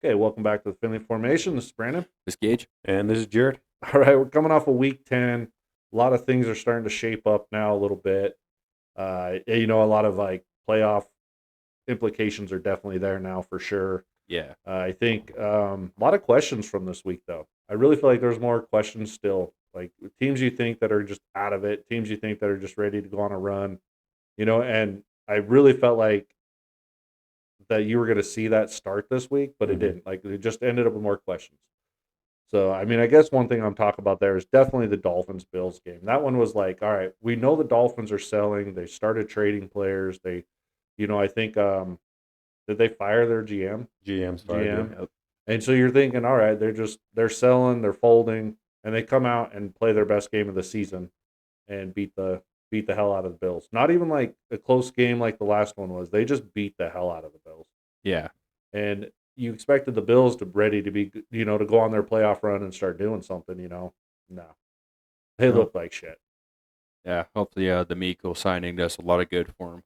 Okay, welcome back to the Finley Formation. This is Brandon. This Gage. And this is Jared. All right, we're coming off of week 10. A lot of things are starting to shape up now a little bit. A lot of like playoff implications are definitely there now for sure. Yeah. I think a lot of questions from this week, though. I really feel like there's more questions still. Like teams you think that are just out of it, teams you think that are just ready to go on a run, and I really felt like that you were going to see that start this week, but it Mhm. didn't. Like it just ended up with more questions. So, I mean, I guess one thing I'm talking about there is definitely the Dolphins Bills game. That one was like, all right, we know the Dolphins are selling. They started trading players. I think did they fire their GM? GM's fired, yeah. GM. Yep. And so you're thinking, all right, they're selling, they're folding, and they come out and play their best game of the season and beat the hell out of the Bills. Not even like a close game like the last one was. They just beat the hell out of the Bills. Yeah. And you expected the Bills to ready to be, to go on their playoff run and start doing something. No, they No. look like shit. Yeah. Hopefully, the Miko signing does a lot of good for him.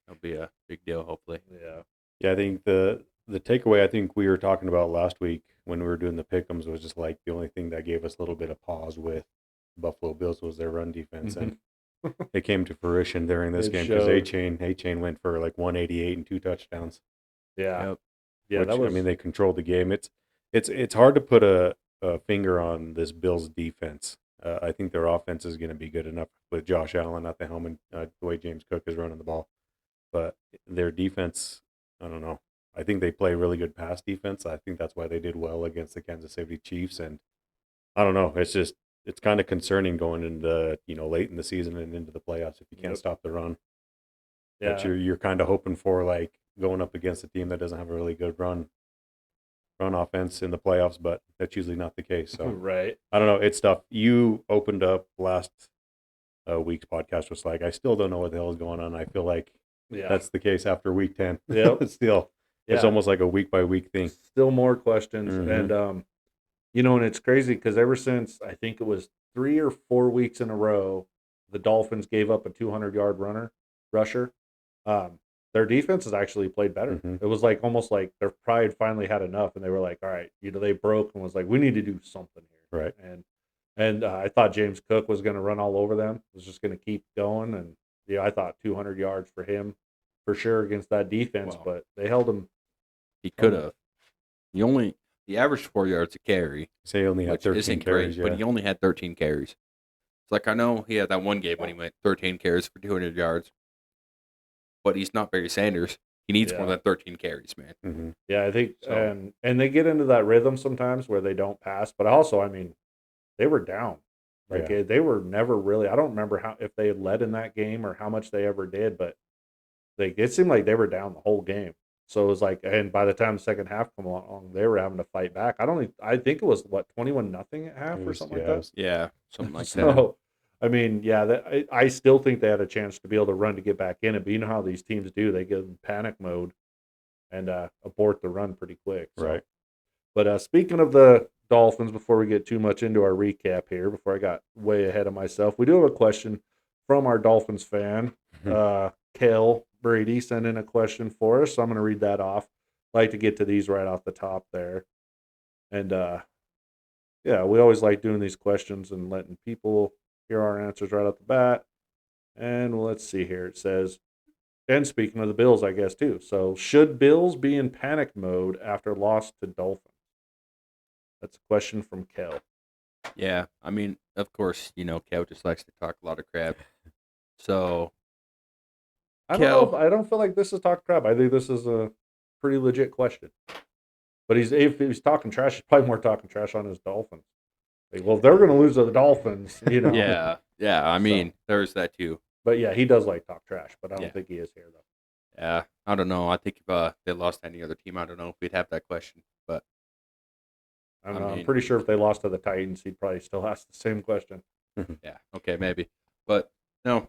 That'll be a big deal. Hopefully. Yeah, Yeah, I think the takeaway I think we were talking about last week when we were doing the pick'ems was just like the only thing that gave us a little bit of pause with Buffalo Bills was their run defense, and it came to fruition during this it game because showed. A-Chain went for like 188 and 2 touchdowns, Yeah, Yep. yeah, that which I was mean they controlled the game. It's hard to put a finger on this Bills defense. I think their offense is going to be good enough with Josh Allen at the helm and the way James Cook is running the ball. But their defense, I don't know. I think they play really good pass defense. I think that's why they did well against the Kansas City Chiefs. And I don't know. It's kind of concerning going into late in the season and into the playoffs if you can't Yep. stop the run. That yeah, you're kind of hoping for, like going up against a team that doesn't have a really good run offense in the playoffs, but that's usually not the case. So right. I don't know. It's tough. You opened up last week's podcast was like, I still don't know what the hell is going on. I feel like Yeah, that's the case after week 10. yep, Still, it's yeah. almost like a week by week thing. Still more questions, Hmm. and it's crazy because ever since I think it was 3 or 4 weeks in a row, the Dolphins gave up a 200-yard rusher. Um, their defense has actually played better. Hmm. It was like almost like their pride finally had enough, and they were like, "All right, they broke and was like, we need to do something here." Right. And I thought James Cook was going to run all over them. Was just going to keep going, and I thought 200 yards for him for sure against that defense, Well, but they held him. he could have. He averaged 4 yards a carry, Say he only had which 13 isn't carries. great, but Yeah. he only had 13 carries. It's like I know he had that one game when he went 13 carries for 200 yards, but he's not Barry Sanders. He needs more Yeah, than 13 carries, man. Hmm. yeah. I think, So and they get into that rhythm sometimes where they don't pass, but also, I mean, they were down. Like Yeah. they were never really. I don't remember how if they had led in that game or how much they ever did, but it seemed like they were down the whole game. So it was like, and by the time the second half come along, they were having to fight back. I think it was what 21-0 at half It or was, something like yeah, it that. was, yeah, something like that. Mhm. So, I mean, yeah, I still think they had a chance to be able to run to get back in it. But you know how these teams do; they get in panic mode and abort the run pretty quick. So, Right. but speaking of the Dolphins, before we get too much into our recap here, before I got way ahead of myself, we do have a question from our Dolphins fan, Kale Brady, sent in a question for us. So I'm going to read that off. Like to get to these right off the top there, and yeah, we always like doing these questions and letting people hear our answers right off the bat. And let's see here. It says, and speaking of the Bills, I guess too. So, should Bills be in panic mode after loss to Dolphins? That's a question from Kel. Yeah, I mean, of course, Kel just likes to talk a lot of crap. So, I don't know if Kel, I don't feel like this is talk crap. I think this is a pretty legit question. But if he's talking trash, he's probably more talking trash on his Dolphins. Like, well, if they're going to lose to the Dolphins. yeah, I So, mean, there's that too. but yeah, he does like talk trash, but I don't Yeah, think he is here though. yeah. I don't know. I think if they lost to any other team, I don't know if we'd have that question. But I don't I know. I'm mean, pretty sure if they lost to the Titans, he'd probably still ask the same question. yeah, okay, maybe. But no,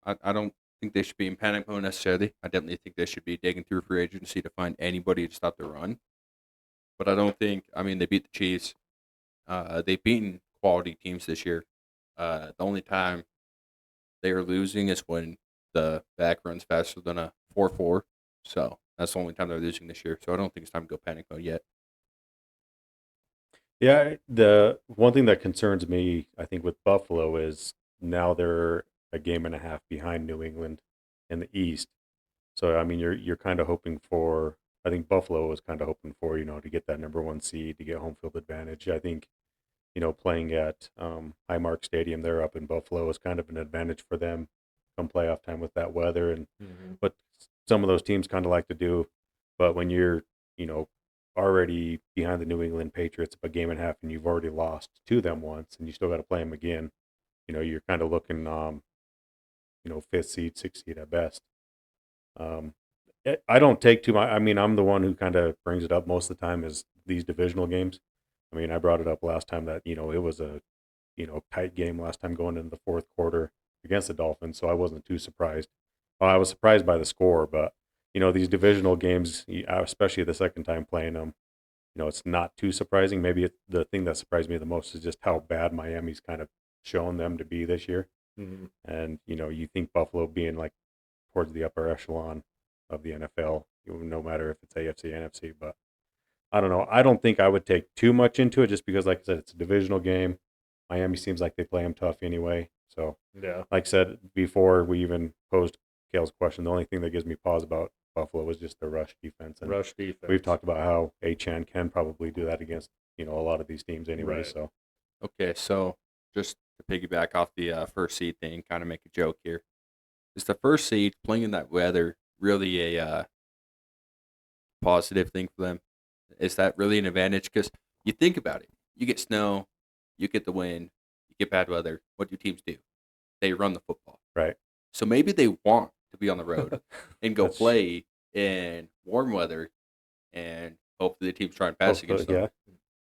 I don't think they should be in panic mode necessarily. I definitely think they should be digging through free agency to find anybody to stop the run. But I don't think. I mean, they beat the Chiefs. They've beaten quality teams this year. The only time they are losing is when the back runs faster than a 4-4. So That's the only time they're losing this year. So I don't think it's time to go panic mode yet. Yeah, the one thing that concerns me, I think, with Buffalo is now they're a game and a half behind New England in the East. So I mean, you're kind of hoping for. I think Buffalo was kind of hoping for to get that number one seed to get home field advantage. I think playing at Highmark Stadium there up in Buffalo is kind of an advantage for them come playoff time with that weather and what some of those teams kind of like to do. But when you're you know already behind the New England Patriots a game and a half and you've already lost to them once and you still got to play them again, you're kind of looking fifth seed, sixth seed at best. I don't take too much. I mean, I'm the one who kind of brings it up most of the time is these divisional games. I mean, I brought it up last time that it was a tight game last time going into the fourth quarter against the Dolphins, so I wasn't too surprised. Well, I was surprised by the score, but these divisional games, especially the second time playing them, it's not too surprising. Maybe the thing that surprised me the most is just how bad Miami's kind of shown them to be this year. And you think Buffalo being like towards the upper echelon of the NFL, no matter if it's AFC, NFC, but I don't know. I don't think I would take too much into it just because, like I said, it's a divisional game. Miami seems like they play them tough anyway. So, Yeah. like I said before, we even posed Kale's question. The only thing that gives me pause about Buffalo was just the rush defense. And Rush defense. we've talked about how Achan can probably do that against a lot of these teams anyway. Right. So, Okay, so just to piggyback off the first seed thing, kind of make a joke here. Is the first seed playing in that weather really a positive thing for them? Is that really an advantage? Because you think about it, you get snow, you get the wind, you get bad weather. What do teams do? They run the football. right. So maybe they want to be on the road and go That's- play in warm weather, and hopefully the team's trying to pass against them.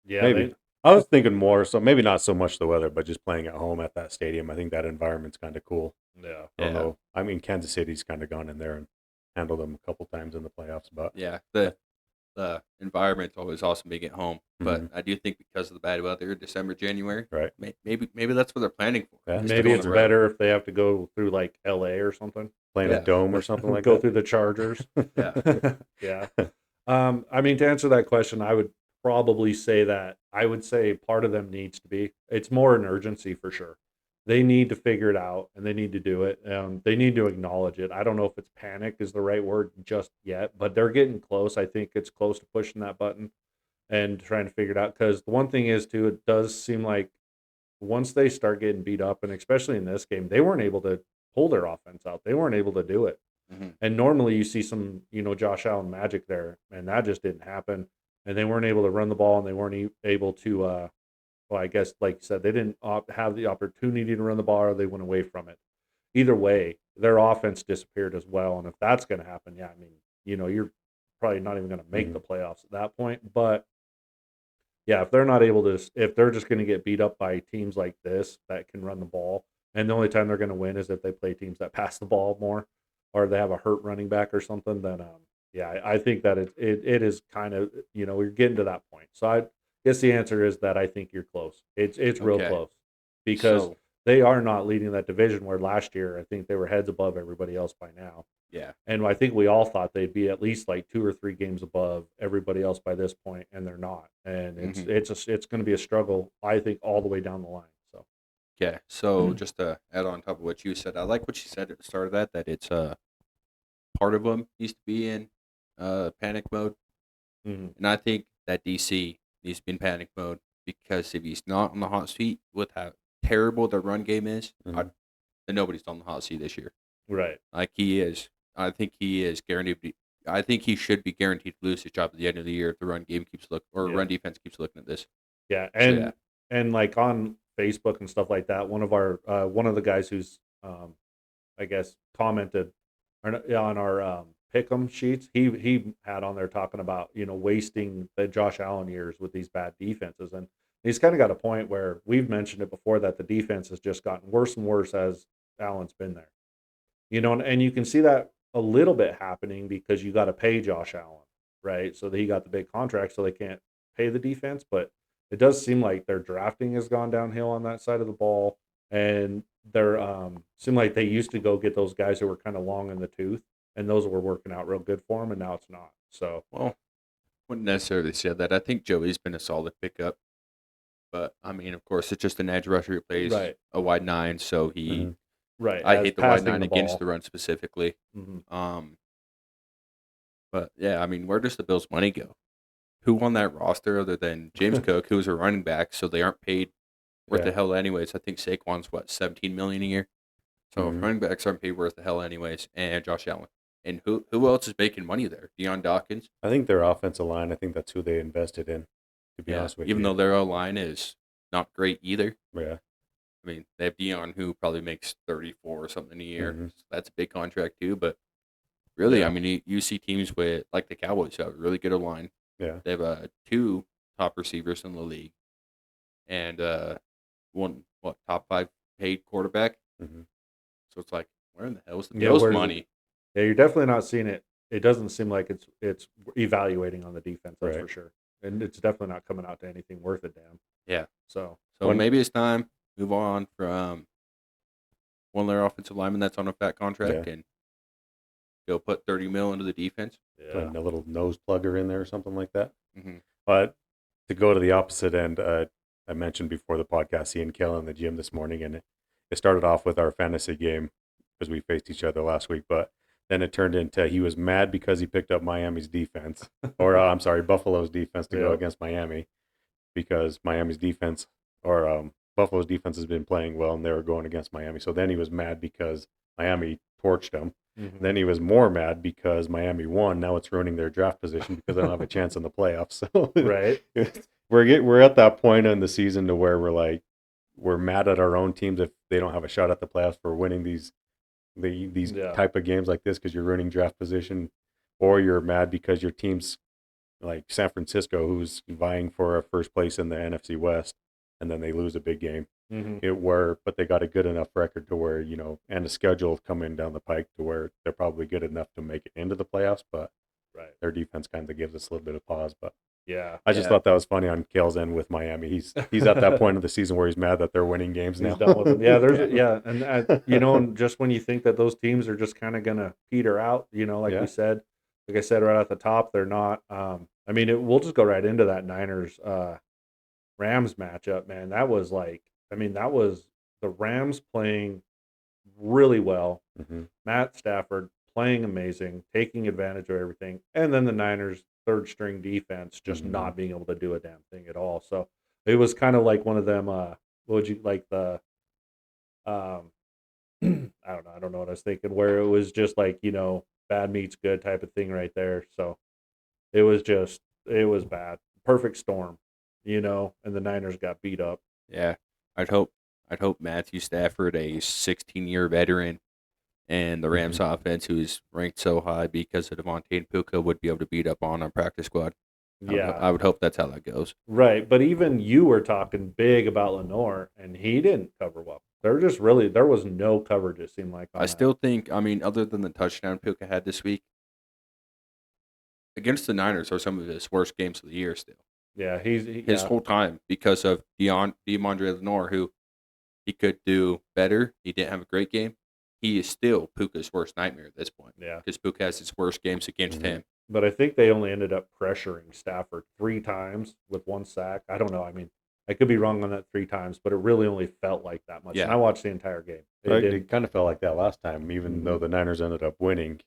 Yeah, Yeah. maybe. I was thinking more, so maybe not so much the weather, but just playing at home at that stadium. I think that environment's kind of cool. Yeah. I don't know. I mean, Kansas City's kind of gone in there and handled them a couple times in the playoffs, but Yeah, the environment always awesome being at home, but I do think because of the bad weather, December, January, right. maybe that's what they're planning for. Yeah. is to Maybe go on it's the road. better if they have to go through like LA or something. Playing Yeah. a dome or something like Go that. through the Chargers. Yeah. Yeah. I mean, to answer that question, I would probably say that I would say part of them needs to be, it's more an urgency for sure. They need to figure it out and they need to do it. They need to acknowledge it. I don't know if it's panic is the right word just yet, but they're getting close. I think it's close to pushing that button and trying to figure it out. Because the one thing is, too, it does seem like once they start getting beat up, and especially in this game, they weren't able to pull their offense out. They weren't able to do it. And normally you see some, Josh Allen magic there, and that just didn't happen. And they weren't able to run the ball, and they weren't able to, well, I guess, like you said, they didn't have the opportunity to run the ball, or they went away from it. Either way, their offense disappeared as well. And if that's going to happen, yeah, I mean, you're probably not even going to make the playoffs at that point. But yeah, if they're not able to, if they're just going to get beat up by teams like this that can run the ball, and the only time they're going to win is if they play teams that pass the ball more, or they have a hurt running back or something, then yeah, I think that it is kind of we're getting to that point. So I guess the answer is that I think you're close. It's real Okay. close because So, they are not leading that division. Where last year I think they were heads above everybody else by now. yeah. And I think we all thought they'd be at least like 2 or 3 games above everybody else by this point, and they're not. And it's going to be a struggle, I think, all the way down the line. So Okay, so just to add on top of what you said, I like what you said at the start of that it's part of them needs to be in panic mode, and I think that DC needs to be in panic mode because if he's not on the hot seat with how terrible the run game is, then nobody's on the hot seat this year. right, Like he is, I think he is guaranteed. I think he should be guaranteed to lose his job at the end of the year if the run game keeps run defense keeps looking at this. yeah, So, yeah. and like on Facebook and stuff like that, one of the guys who's I guess commented on our pick'em sheets, he had on there talking about wasting the Josh Allen years with these bad defenses, and he's kind of got a point where we've mentioned it before that the defense has just gotten worse and worse as Allen's been there, and you can see that a little bit happening because you got to pay Josh Allen, right? So that he got the big contract, so they can't pay the defense, but it does seem like their drafting has gone downhill on that side of the ball, and they're seem like they used to go get those guys who were kind of long in the tooth, and those were working out real good for him, and now it's not. So, Well, wouldn't necessarily say that. I think Joey's been a solid pickup. But, I mean, of course, it's just an edge rusher who plays right, a wide nine, so Mhm. right, I as hate the wide passing nine the against ball. the run specifically. Hmm. But, yeah, I mean, where does the Bills' money go? Who on that roster other than James Cook, who's a running back, so they aren't paid worth the Yeah. hell anyways. I think Saquon's, what, $17 million a year? So Mhm. running backs aren't paid worth the hell anyways, and Josh Allen. And who else is making money there? Deion Dawkins? I think their offensive line. I think that's who they invested in. To be Yeah, honest with even you. though their O-line is not great either. Yeah. I mean, they have Dion who probably makes 34 or something a year. Mhm. So that's a big contract too. But really, I Yeah. mean, you see teams with like the Cowboys who have a really good line. Yeah. They have two top receivers in the league, and one top five paid quarterback. Mhm. So it's like, where in the hell is the Yeah, Bills' where's it? money? Yeah, you're definitely not seeing it. It doesn't seem like it's evaluating on the defense. That's Right. for sure, and it's definitely not coming out to anything worth a damn. Yeah. So, So One. maybe it's time move on from one of their offensive linemen that's on a fat contract Yeah. and go put 30 mil into the defense. yeah, Putting a little nose plugger in there or something like that. Mm-hmm. But to go to the opposite end, I mentioned before the podcast, seeing Kale in the gym this morning, and it started off with our fantasy game because we faced each other last week. But then it turned into he was mad because he picked up Miami's defense, or I'm sorry, Buffalo's defense to go Yeah. against Miami because Miami's defense or Buffalo's defense has been playing well, and they were going against Miami. So then he was mad because Miami torched him. Mhm. Then he was more mad because Miami won. Now it's ruining their draft position because they don't have a chance in the playoffs. So right. we're at that point in the season to where we're mad at our own teams if they don't have a shot at the playoffs for winning these Yeah. type of games like this because you're ruining draft position, or you're mad because your team's like San Francisco, who's vying for a first place in the NFC West, and then they lose a big game. Hmm. But they got a good enough record to where and a schedule coming down the pike to where they're probably good enough to make it into the playoffs. But Right. their defense kind of gives us a little bit of pause. But Yeah. I just Yeah. thought that was funny on Kale's end with Miami. He's at that point of the season where he's mad that they're winning games now. He's done with them. Yeah, and just when you think that those teams are just kind of gonna peter out, like Yeah. we said, like I said right at the top, they're not. I mean, we'll just go right into that Niners Rams matchup, man. That was that was the Rams playing really well. hmm Matt Stafford playing amazing, taking advantage of everything, and then the Niners third string defense just Mhm. not being able to do a damn thing at all. So it was kind of like one of them. What would you like the um I don't know what I was thinking, where it was just like, bad meets good type of thing right there. So it was bad. Perfect storm, and the Niners got beat up. Yeah, I'd hope Matthew Stafford, a 16-year veteran, and the Rams offense, who's ranked so high because of Devontae and Puka, would be able to beat up on our practice squad. Yeah, I would hope that's how that goes. right. But even you were talking big about Lenore, and he didn't cover well. There was no coverage, it seemed like, on I that. still think, I mean, other than the touchdown Puka had this week, against the Niners are some of his worst games of the year still. Yeah, His whole time because of DeMondre Lenore, who he could do better. He didn't have a great game. He is still Puka's worst nightmare at this point. Yeah. Because Puka has his worst games against Mhm. him. But I think they only ended up pressuring Stafford 3 times with 1 sack. I don't know. I mean, I could be wrong on that 3 times, but it really only felt like that much. Yeah. And I watched the entire game. It kind of felt like that last time, even though Mhm. the Niners ended up winning.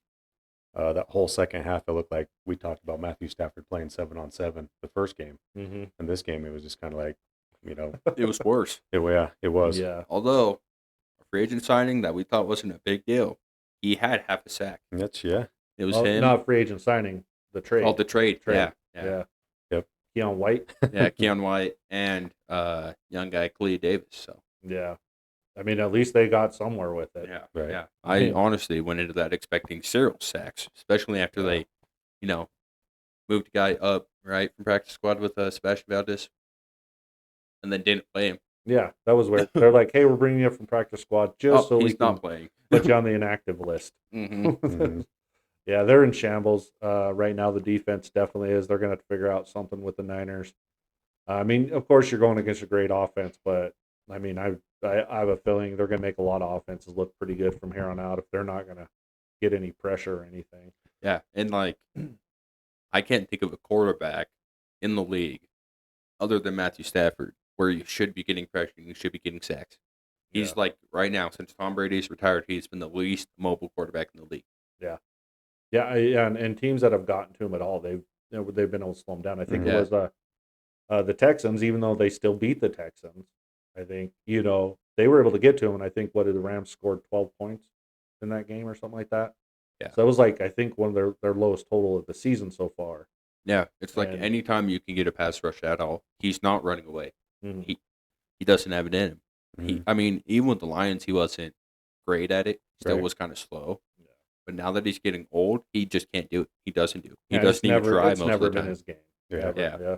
That whole second half, it looked like we talked about Matthew Stafford playing 7-on-7 the first game. Mm-hmm. And this game, it was just kind of like, It was worse. it was. Yeah. Although, a free agent signing that we thought wasn't a big deal, he had half a sack. Yeah. It was Well, him. not free agent signing, the trade. Oh, the trade. Trade. Yeah. Yep. Keon White. Yeah, Keon White and young guy Khalil Davis. So Yeah. I mean, at least they got somewhere with it. yeah, Right. yeah. I honestly went into that expecting zero sacks, especially after they, moved a guy up right from practice squad with Sebastian Valdez, and then didn't play him. Yeah, that was weird. They're like, hey, we're bringing you up from practice squad just so we he's can not playing. put you on the inactive list. hmm Mhm. Yeah, they're in shambles right now. The defense definitely is. They're going to have to figure out something with the Niners. I mean, of course, you're going against a great offense, but I mean, I have a feeling they're going to make a lot of offenses look pretty good from here on out if they're not going to get any pressure or anything. Yeah, and like I can't think of a quarterback in the league other than Matthew Stafford where you should be getting pressure and you should be getting sacks. He's Yeah. like right now since Tom Brady's retired, he's been the least mobile quarterback in the league. Yeah. Yeah, and teams that have gotten to him at all, they've been able to slow him down. I think it Yeah. was the Texans, even though they still beat the Texans. I think they were able to get to him, and I think what did the Rams scored 12 points in that game or something like that. Yeah. So that was like I think one of their lowest total of the season so far. Yeah, it's like And- anytime you can get a pass rush at all, he's not running away. Mhm. He doesn't have it in him. Mhm. I mean, even with the Lions, he wasn't great at it. Still Right. was kind of slow. Yeah. But now that he's getting old, he just can't do it. He doesn't do. He Yeah, doesn't even try It's most never of the been time. his game. Yeah. Never, Yeah.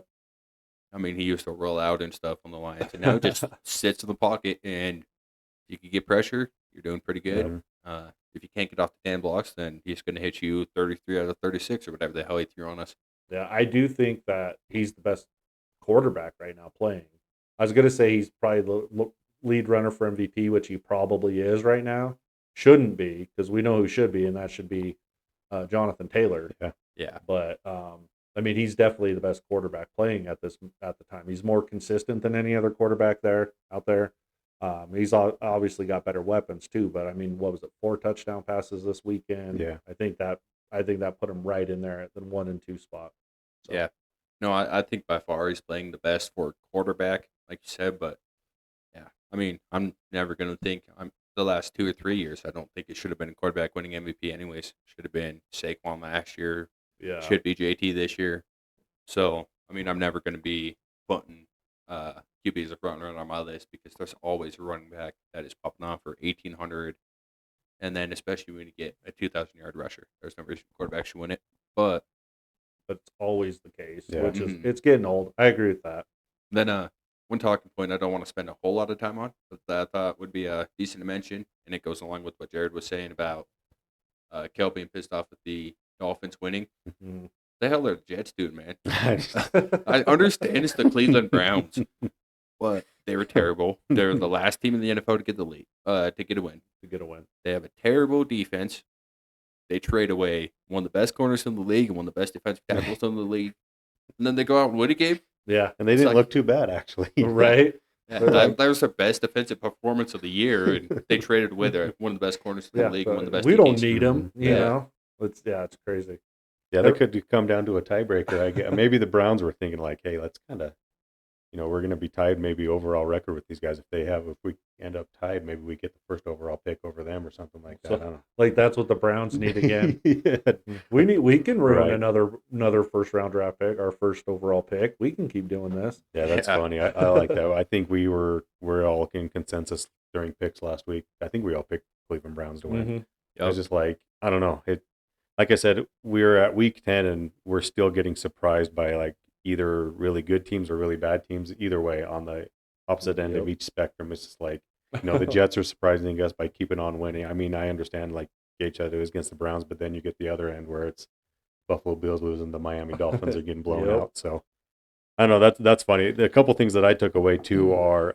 I mean, he used to roll out and stuff on the Lions, and now he just sits in the pocket. And if you can get pressure, you're doing pretty good. Mhm. If you can't get off the 10 blocks, then he's going to hit you 33 out of 36 or whatever the hell he threw on us. Yeah, I do think that he's the best quarterback right now playing. I was going to say he's probably the lead runner for MVP, which he probably is right now. Shouldn't be, because we know who should be, and that should be Jonathan Taylor. Yeah. But I mean, he's definitely the best quarterback playing at the time. He's more consistent than any other quarterback out there. He's obviously got better weapons too. But I mean, what was it? 4 touchdown passes this weekend. Yeah. I think that put him right in there at the 1 and 2 spot. So, Yeah. No, I think by far he's playing the best for quarterback, like you said. But yeah, I mean, I'm never going to think the last 2 or 3 years. I don't think it should have been a quarterback winning MVP anyways. Should have been Saquon last year. yeah. Should be JT this year. So I mean, I'm never going to be putting QB as a front runner on my list because there's always a running back that is popping off for 1,800, and then especially when you get a 2,000-yard rusher, there's no reason quarterback should win it. But That's always the case, Yeah. which is Mhm. it's getting old. I agree with that. then one talking point I don't want to spend a whole lot of time on, but that I thought would be decent to mention, and it goes along with what Jared was saying about Kel being pissed off with the Dolphins winning. Mhm. The hell are the Jets doing, man? I understand it's the Cleveland Browns, but they were terrible. They're the last team in the NFL to get the lead, to get a win. To get a win. They have a terrible defense. They trade away one of the best corners in the league and one of the best defensive tackles in the league, and then they go out and win a game. Yeah. And they It's didn't like- look too bad, actually. Right. Yeah, They're like- that was their best defensive performance of the year, and they traded away one of the best corners in Yeah. the league and one of the best. We don't DBs. need him, you Yeah. know. It's crazy. Yeah, that could come down to a tiebreaker. I guess. Maybe the Browns were thinking like, hey, let's kind of, we're going to be tied maybe overall record with these guys. If we end up tied, maybe we get the first overall pick over them or something like that. So- I don't Like that's what the Browns need again. know. We can ruin Right. another first round draft pick, our first overall pick. We can keep doing this. Yeah, that's Yeah. funny. I like that. I think we're all in consensus during picks last week. I think we all picked Cleveland Browns to win. Mhm. I was just like, I don't know. Like I said, we're at week 10 and we're still getting surprised by like either really good teams or really bad teams. Either way, on the opposite end of Yep. each spectrum, it's just like, the Jets are surprising us by keeping on winning. I mean, I understand like Gage said it was against the Browns, but then you get the other end where it's Buffalo Bills losing, the Miami Dolphins are getting blown Yep. out. So I don't know. That's funny. A couple things that I took away too are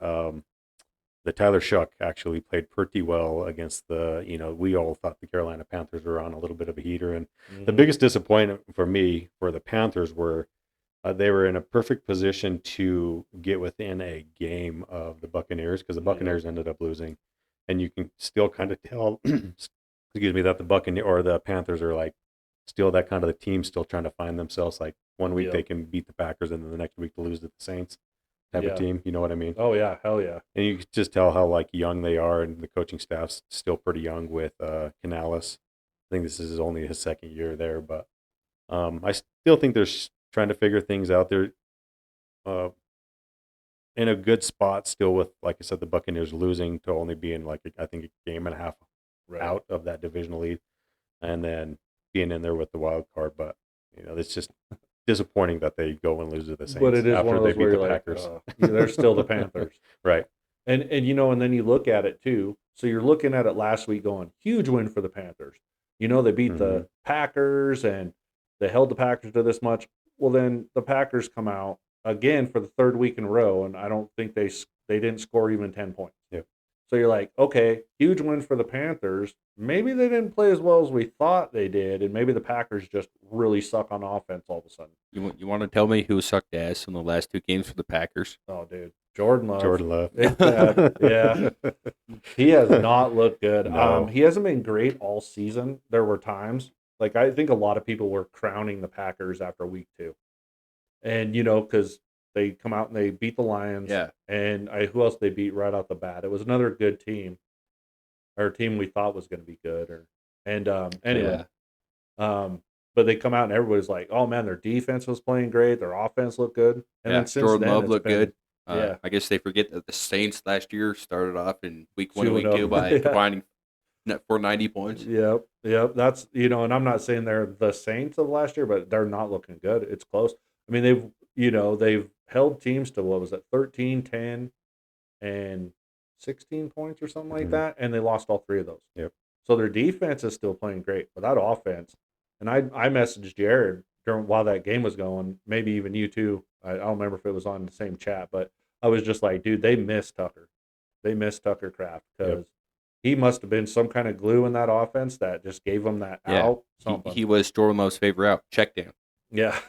the Tyler Shuck actually played pretty well against we all thought the Carolina Panthers were on a little bit of a heater. And the Mhm. biggest disappointment for me for the Panthers were they were in a perfect position to get within a game of the Buccaneers because the Yeah. Buccaneers ended up losing. And you can still kind of tell, excuse me, that the Panthers are like still that kind of the team still trying to find themselves. Like one week Yep. they can beat the Packers and then the next week to lose to the Saints type Yeah. of team. You know what I mean? Oh yeah, hell yeah. And you can just tell how like young they are, and the coaching staff's still pretty young with Canales. I think this is only his second year there, but I still think they're trying to figure things out. They're in a good spot still with, like I said, the Buccaneers losing to only being like I think a game and a half Right. out of that divisional lead, and then being in there with the wild card. But it's just disappointing that they go and lose to the Saints But it is after one of they those beat where the you're like, Packers. they're still the Panthers. Right. And and then you look at it too. So you're looking at it last week going, huge win for the Panthers. They beat the Packers and they held the Packers to this much. Well, then the Packers come out again for the third week in a row, and I don't think they didn't score even 10 points. Yep. So you're like, okay, huge win for the Panthers. Maybe they didn't play as well as we thought they did, and maybe the Packers just really suck on offense all of a sudden. You want to tell me who sucked ass in the last 2 games for the Packers? Oh, dude, Jordan Love. Jordan Love. It's bad. Yeah, he has not looked good. No. He hasn't been great all season. There were times, like I think a lot of people were crowning the Packers after week 2, and because they come out and they beat the Lions. Yeah. And who else they beat right off the bat? It was another good team, or a team we thought was going to be good. Anyway, but they come out and everybody's like, "Oh man, their defense was playing great. Their offense looked good." And then since Jordan then, Love it's looked been- good. Yeah. I guess they forget that the Saints last year started off in week 1 and week 2-0. 2 by Yeah. combining for 90 points. Yep. That's and I'm not saying they're the Saints of last year, but they're not looking good. It's close. I mean, they've held teams to what was it, 13, 10, and 16 points or something like Mhm. that, and they lost all 3 of those. Yep. So their defense is still playing great, but that offense. And I messaged Jared while that game was going, maybe even you too. I don't remember if it was on the same chat, but I was just like, dude, they missed Tucker. They missed Tucker Kraft because he must have been some kind of glue in that offense that just gave them that Yeah. out. Something. He was Jordan Love's favorite out. Check down. Yeah.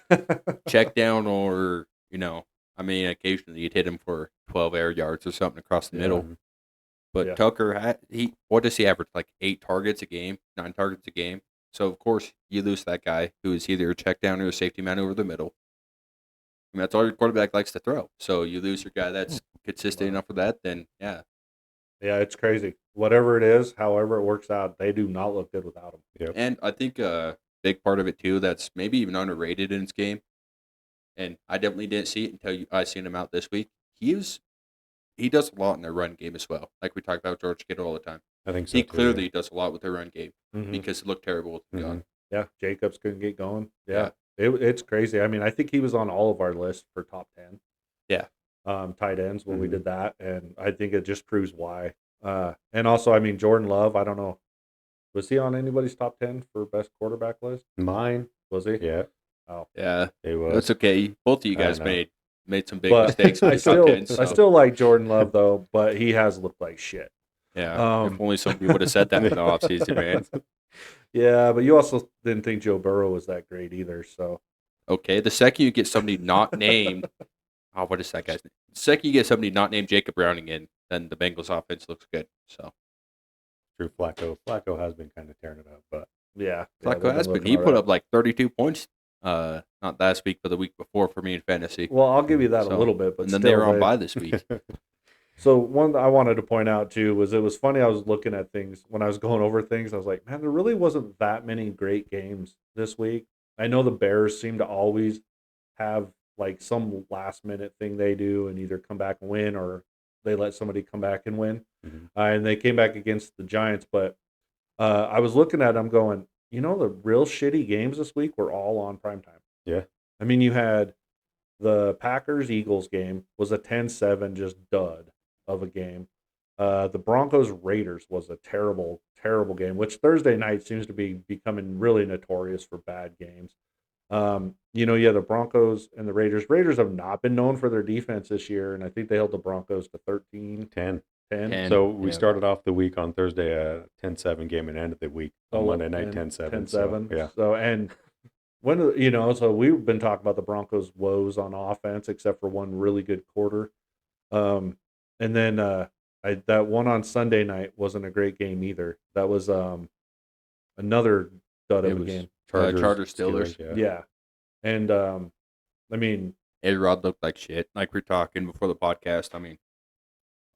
Check down, or, occasionally you'd hit him for 12 air yards or something across the middle. But Yeah. Tucker, what does he average? Like 8 targets a game, 9 targets a game. So, of course, you lose that guy who is either a check down or a safety man over the middle. I mean, that's all your quarterback likes to throw. So you lose your guy that's consistent enough for that, then, yeah. Yeah, it's crazy. Whatever it is, however it works out, they do not look good without him. Yep. And I think a big part of it, too, that's maybe even underrated in his game, and I definitely didn't see it until I seen him out this week. He does a lot in their run game as well. Like we talk about George Kittle all the time. I think so. He too, clearly yeah. does a lot with their run game Mhm. because it looked terrible with the gun. Yeah, Jacobs couldn't get going. Yeah. It's crazy. I mean, I think he was on all of our lists for top 10. Yeah. Tight ends when we Mhm. did that, and I think it just proves why. And also, I mean, Jordan Love, I don't know. Was he on anybody's top 10 for best quarterback list? Mine. Was he? Yeah, Oh. Yeah, it was. that's okay. Both of you I guys know. made some big But mistakes in I the top 10. I still like Jordan Love, though, but he has looked like shit. Yeah, if only somebody would have said that in the offseason, man. Yeah, but you also didn't think Joe Burrow was that great either, so. Okay, the second you get somebody not named, what is that guy's name? The second you get somebody not named Jacob Browning in, then the Bengals offense looks good. So True, Flacco has been kind of tearing it up, but Yeah. Flacco has been. He put up like 32 points, not last week, but the week before for me in fantasy. Well, I'll give you that a So, little bit, but and then still, they were on bye this week. So one that I wanted to point out too was it was funny. I was looking at things when I was going over things. I was like, man, there really wasn't that many great games this week. I know the Bears seem to always have like some last minute thing they do and either come back and win or they let somebody come back and win. Mhm. And they came back against the Giants, but I was looking at them going, the real shitty games this week were all on primetime. Yeah. I mean, you had the Packers-Eagles game was a 10-7 just dud of a game. The Broncos-Raiders was a terrible, terrible game, which Thursday night seems to be becoming really notorious for bad games. The Broncos and the Raiders. Raiders have not been known for their defense this year, and I think they held the Broncos to 13-10. 10. So we yeah. started off the week on Thursday a 10-7 game and ended the week on Monday night 10-7. 10-7. So, yeah. So, and so we've been talking about the Broncos' woes on offense, except for one really good quarter. And then that one on Sunday night wasn't a great game either. That was another dud It of a was game. Chargers Steelers. Yeah. And I mean, A-Rod looked like shit. Like we're talking before the podcast. I mean,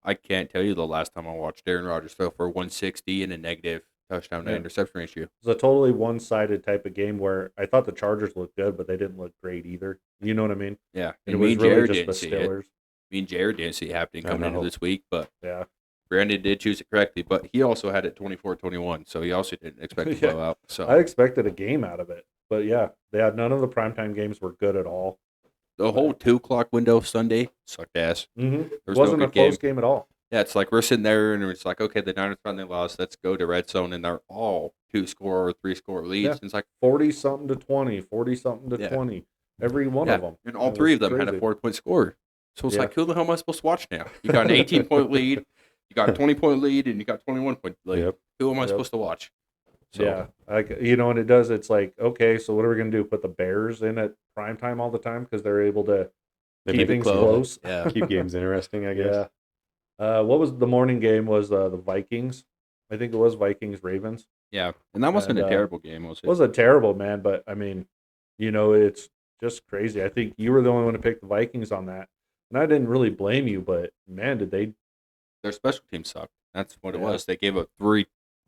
I can't tell you the last time I watched Aaron Rodgers throw for 160 and a negative touchdown to Yeah. interception ratio. it was a totally one-sided type of game where I thought the Chargers looked good, but they didn't look great either. You know what I mean? Yeah, And and it me was and really Jared just didn't the see it. Steelers. Me and Jared didn't see it happening I coming into know. this week, but Yeah. Brandon did choose it correctly. But he also had it 24-21, so he also didn't expect a Yeah. blowout. So I expected a game out of it. But yeah, they had none of the primetime games were good at all. the whole 2 o'clock window Sunday sucked ass. Mm-hmm. There It was wasn't no a good close game. game at all. Yeah, it's like we're sitting there and it's like, okay, the Niners finally lost. Let's go to red zone, and they're all 2-score or 3-score leads. Yeah. And it's like, 40-something to 20, 40-something to Yeah. 20. Every one yeah, of them. and all It three was of them had a crazy. 4-point score. So it's Yeah. like, who the hell am I supposed to watch now? You got an 18-point lead. You got a 20-point lead and you got 21-point lead. Yep. Who am I Yep. supposed to watch? So, Yeah, and it does. It's like, okay, so what are we gonna do? Put the Bears in at prime time all the time because they're able to They keep make it things close. close. Yeah. Keep games interesting, I guess. Yeah. What was the morning game? Was the Vikings? I think it was Vikings Ravens. Yeah. And that wasn't And, a terrible game, was It it? wasn't terrible, man, but I mean, it's just crazy. I think you were the only one to pick the Vikings on that, and I didn't really blame you. But man, did they? Their special team sucked. That's what it Yeah. was. They gave up 3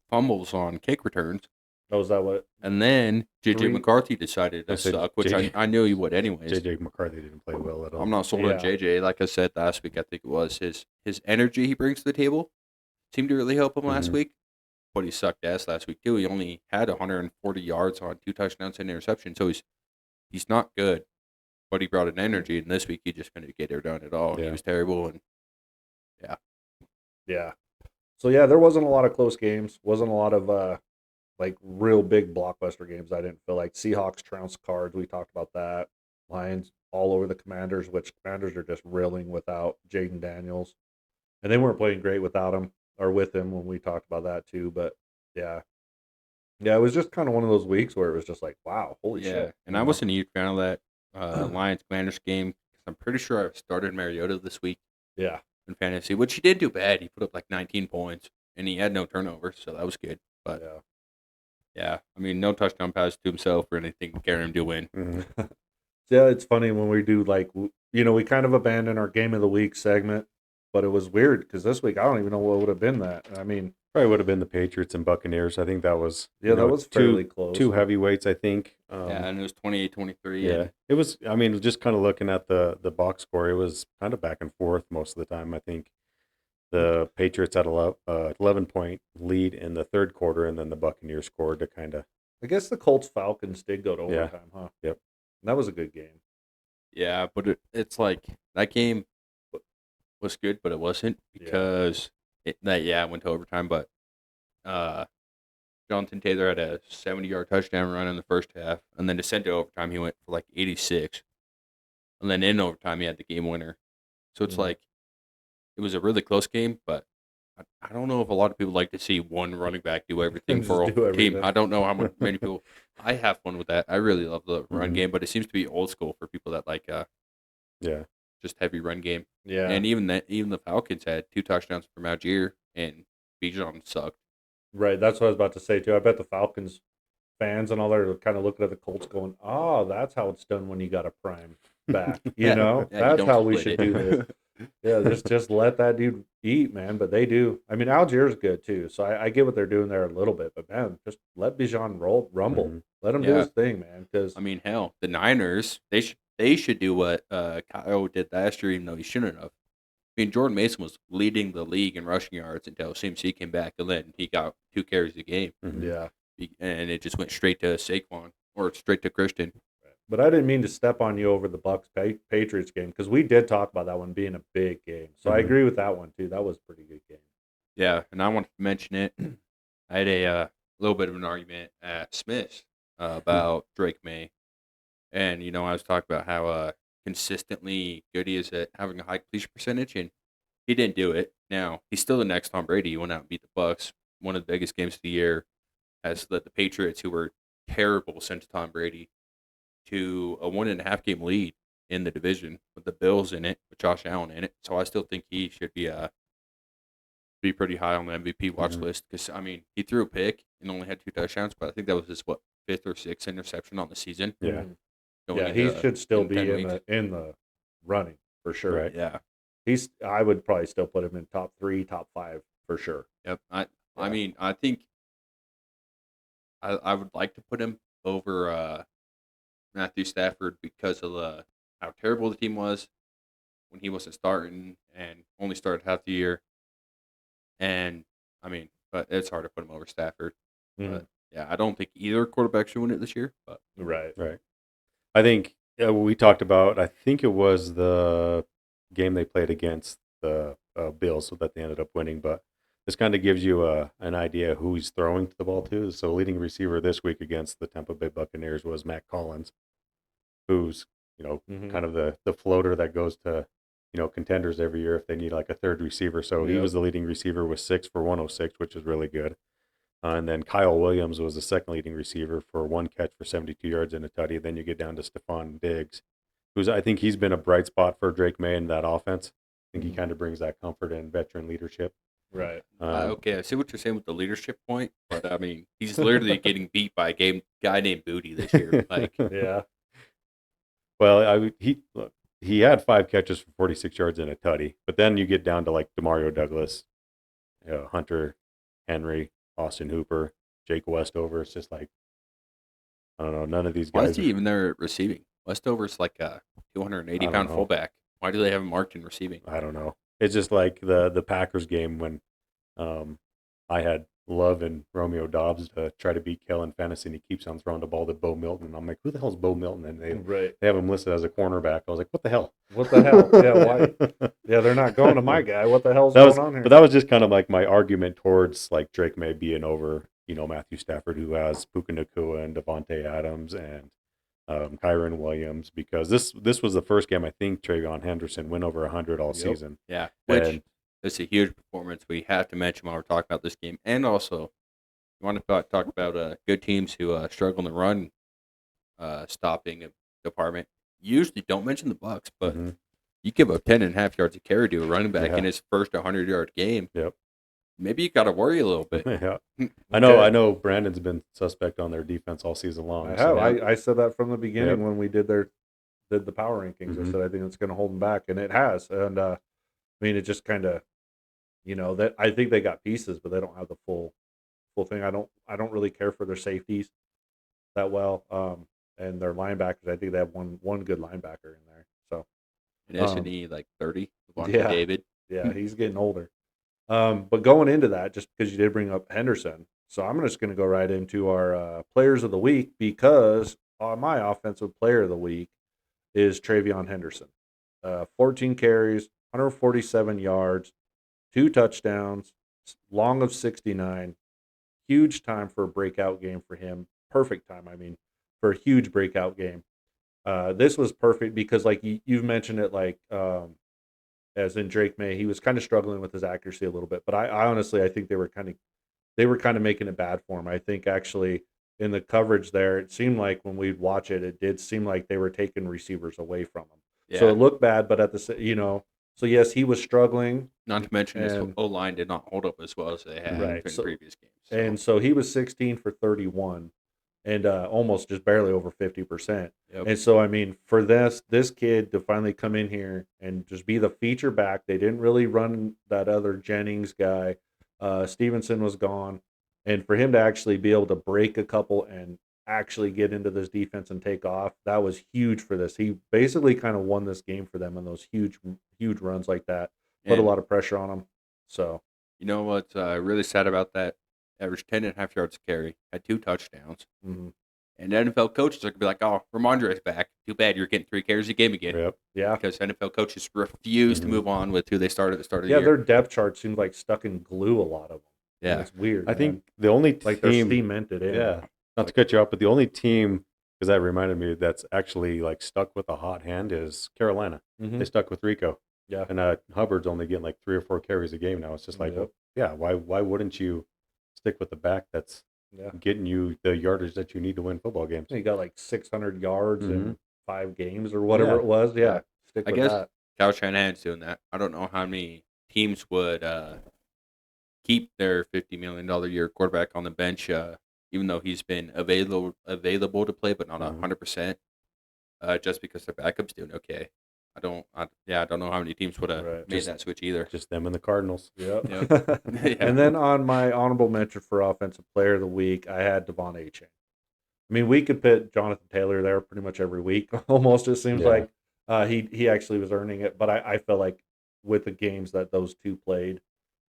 fumbles on kick returns. Oh, is that what? And then J.J. 3 McCarthy decided to I said suck, which JJ I knew he would anyways. JJ McCarthy didn't play well at all. I'm not sold Yeah. on JJ. Like I said last week, I think it was his energy he brings to the table seemed to really help him last Mhm. week. But he sucked ass last week too. He only had 140 yards on 2 touchdowns and an interception, so he's not good. But he brought an energy, and this week he just couldn't get it done at all. Yeah. He was terrible, and Yeah. So yeah, there wasn't a lot of close games. Wasn't a lot of like real big blockbuster games. I didn't feel like Seahawks trounced Cards. We talked about that. Lions all over the Commanders, which Commanders are just reeling without Jaden Daniels, and they weren't playing great without him or with him when we talked about that too. But yeah, it was just kind of one of those weeks where it was just like, wow, holy shit. And I wasn't a huge fan of that Lions Commanders game because I'm pretty sure I started Mariota this week Yeah. in fantasy, which he didn't do bad. He put up like 19 points, and he had no turnovers, so that was good. But Yeah. yeah, I mean, no touchdown pass to himself or anything to carry him to win. Mhm. Yeah, it's funny when we do like we kind of abandon our game of the week segment, but it was weird because this week I don't even know what would have been that. I mean, Probably would have been the Patriots and Buccaneers. I think that was that was fairly two close. two heavyweights. I think. Yeah, and it was 28-23. Yeah, And it was. I mean, just kind of looking at the box score, it was kind of back and forth most of the time. I think the Patriots had a 11-point lead in the third quarter, and then the Buccaneers scored to kind of. I guess the Colts Falcons did go to Yeah. overtime, huh? Yep. And that was a good game. yeah, but it's like that game was good, but it wasn't because it went to overtime. But Jonathan Taylor had a 70-yard touchdown run in the first half, and then to send to overtime, he went for like 86, and then in overtime, he had the game winner. So it's Mhm. like it was a really close game, but I don't know if a lot of people like to see one running back do everything Just for a do team. everything. I don't know how many people. I have fun with that. I really love the run Mhm. game, but it seems to be old school for people that like Yeah. just heavy run game. Yeah. And even the Falcons had 2 touchdowns from Algier, and Bijan sucked. Right. That's what I was about to say too. I bet the Falcons fans and all that are kind of looking at the Colts going, "Oh, that's how it's done when you got a prime back." Yeah, you That's don't how we split should it. do this. Yeah, just let that dude eat, man. But they do. I mean, Algier's good too, so I get what they're doing there a little bit. But man, just let Bijan rumble. Mhm. Let him do Yeah. his thing, man. Because I mean, hell, the Niners they should do what Kyle did last year, even though he shouldn't have. I mean, Jordan Mason was leading the league in rushing yards until CMC came back, and then he got 2 carries a game, Mhm. yeah. and it just went straight to Saquon or straight to Christian. But I didn't mean to step on you over the Bucks Patriots game because we did talk about that one being a big game. So I Mhm. agree with that one too. That was a pretty good game. Yeah, and I wanted to mention it. I had a little bit of an argument at Smith's about Drake May, and I was talking about how consistently good he is at having a high completion percentage, and he didn't do it. Now he's still the next Tom Brady. He went out and beat the Bucks, one of the biggest games of the year, has led the Patriots, who were terrible since Tom Brady, to a 1.5 game lead in the division with the Bills in it, with Josh Allen in it. So I still think he should be pretty high on the MVP watch Mhm. list because I mean he threw a pick and only had 2 touchdowns, but I think that was his 5th or 6th interception on the season. Yeah. Mhm. going Yeah, he into- should still in be 10 in weeks. the running for sure. Right. Yeah. I would probably still put him in top 3, top 5 for sure. Yep. I Yeah. mean I think I would like to put him over Matthew Stafford because of how terrible the team was when he wasn't starting and only started half the year. And I mean, but it's hard to put him over Stafford. Mhm. But yeah, I don't think either quarterback should win it this year. But Right. Right. I think we talked about. I think it was the game they played against the Bills, so that they ended up winning. But this kind of gives you an idea who he's throwing the ball to. So, leading receiver this week against the Tampa Bay Buccaneers was Matt Collins, who's Mhm. kind of the floater that goes to contenders every year if they need like a third receiver. So he Yep. was the leading receiver with 6 for 106, which is really good. And then Kyle Williams was the second leading receiver for 1 catch for 72 yards and a tutty. Then you get down to Stephon Diggs, I think he's been a bright spot for Drake May in that offense. I think he kind of brings that comfort and veteran leadership. Right. Okay, I see what you're saying with the leadership point, but I mean, he's literally getting beat by a guy named Booty this year. Like, Yeah. Well, he had 5 catches for 46 yards and a tutty, but then you get down to like Demario Douglas, Hunter Henry, Austin Hooper, Jake Westover. It's just like, I don't know, none of these why guys. is he even there at receiving? Westover's like a 280-pound know. fullback. Why do they have him marked in receiving? I don't know. It's just like the Packers game when I had Love and Romeo Dobbs to try to beat Kellen Fantasy, and he keeps on throwing the ball to Bo Milton. I'm like, who the hell's Bo Milton? And they have him listed as a cornerback. I was like, what the hell? What the hell? Yeah, why? Yeah, they're not going to my guy. What the hell's going on here? But that was just kind of like my argument towards like Drake May being over, Matthew Stafford, who has Puka Nacua and Devontae Adams and Kyron Williams, because this was the first game I think Travion Henderson went over 100 all season. Yeah, which And is a huge performance. We have to mention while we're talking about this game, and also you want to talk about good teams who struggle in the run stopping department. You usually don't mention the Bucks, but you give up 10.5 yards of carry to a running back in his first 100-yard game. Yep. Maybe you got to worry a little bit. Yeah. I know Brandon's been suspect on their defense all season long. I so- have. I said that from the beginning Yep. when we did the power rankings. I said I think it's going to hold them back, and it has. And I mean, it just kind of, that I think they got pieces, but they don't have the full thing. I don't really care for their safeties that well, and their linebackers. I think they have one good linebacker in there. So And S&E like 30. Yeah. David. yeah, he's getting older. But going into that, just because you did bring up Henderson, so I'm just going to go right into our players of the week, because my offensive player of the week is Travion Henderson. 14 carries, 147 yards, 2 touchdowns, long of 69. Huge time for a breakout game for him. Perfect time, I mean, for a huge breakout game. This was perfect because, like you've mentioned it, like as in Drake May, he was kind of struggling with his accuracy a little bit. But I honestly, I think they were kind of making it bad for him. I think actually in the coverage there, it seemed like when we'd watch it, it did seem like they were taking receivers away from him. Yeah. So it looked bad, but at so yes, he was struggling. Not to mention his And- O-line did not hold up as well as they had Right. in So- previous games. So. And so he was 16 for 31 and almost just barely over 50%. Yep. And so, I mean, for this kid to finally come in here and just be the feature back, they didn't really run that other Jennings guy. Stevenson was gone. And for him to actually be able to break a couple and actually get into this defense and take off, that was huge for this. He basically kind of won this game for them in those huge runs like that. Put a And lot of pressure on him. So, you know what's really sad about that? Averaged 10.5 yards a carry, had 2 touchdowns. mhm. And NFL coaches are going to be like, oh, Ramondre's back. Too bad you're getting 3 carries a game again. Yep. Yeah. Because NFL coaches refuse to Mhm. move on with who they started at the start of the Yeah, year. their depth chart seems like stuck in glue, a lot of them. Yeah. It's weird. I think man. the only like they're team, cemented in. yeah, not to cut you off, but the only team, because that reminded me, that's actually like stuck with a hot hand is Carolina. Mhm. They stuck with Rico, Yeah. and Hubbard's only getting like 3 or 4 carries a game now. It's just like, Yep. well, yeah, why wouldn't you stick with the back that's Yeah. getting you the yardage that you need to win football games? He got like 600 yards in Mhm. 5 games or whatever Yeah. it was. Yeah. Stick I with guess that. Kyle Shanahan's doing that. I don't know how many teams would keep their $50 million a year quarterback on the bench, even though he's been available to play, but not Mhm. 100%, just because their backup's doing okay. I don't know how many teams would have Right. made that switch either. Just them and the Cardinals. Yep. Yeah. And then on my honorable mention for offensive player of the week, I had Devon Achane. I mean, we could put Jonathan Taylor there pretty much every week. Almost, it seems Yeah. like he actually was earning it. But I felt like with the games that those two played,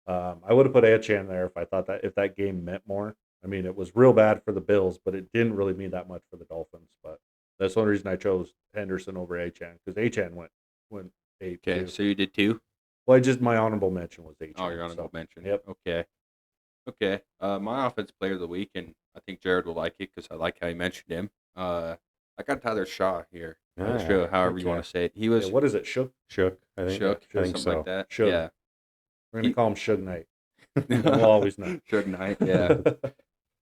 I would have put Achane there if I thought that if that game meant more. I mean, it was real bad for the Bills, but it didn't really mean that much for the Dolphins. But that's the only reason I chose Henderson over Achane, because Achane went 8. Okay, too. so you did 2? Well, my honorable mention was Achane. Oh, your honorable mention. Yep. Okay. My offensive player of the week, and I think Jared will like it because I like how you mentioned him. I got Tyler Shaw here. Tyler Ah, Shaw, however you okay. want to say it. He Yeah, was what is it? Shook? Shook, I think. shook, I think something so. like that. Shug. Yeah. We're gonna He- call him Suge Knight. And we'll always know. Suge Knight, yeah.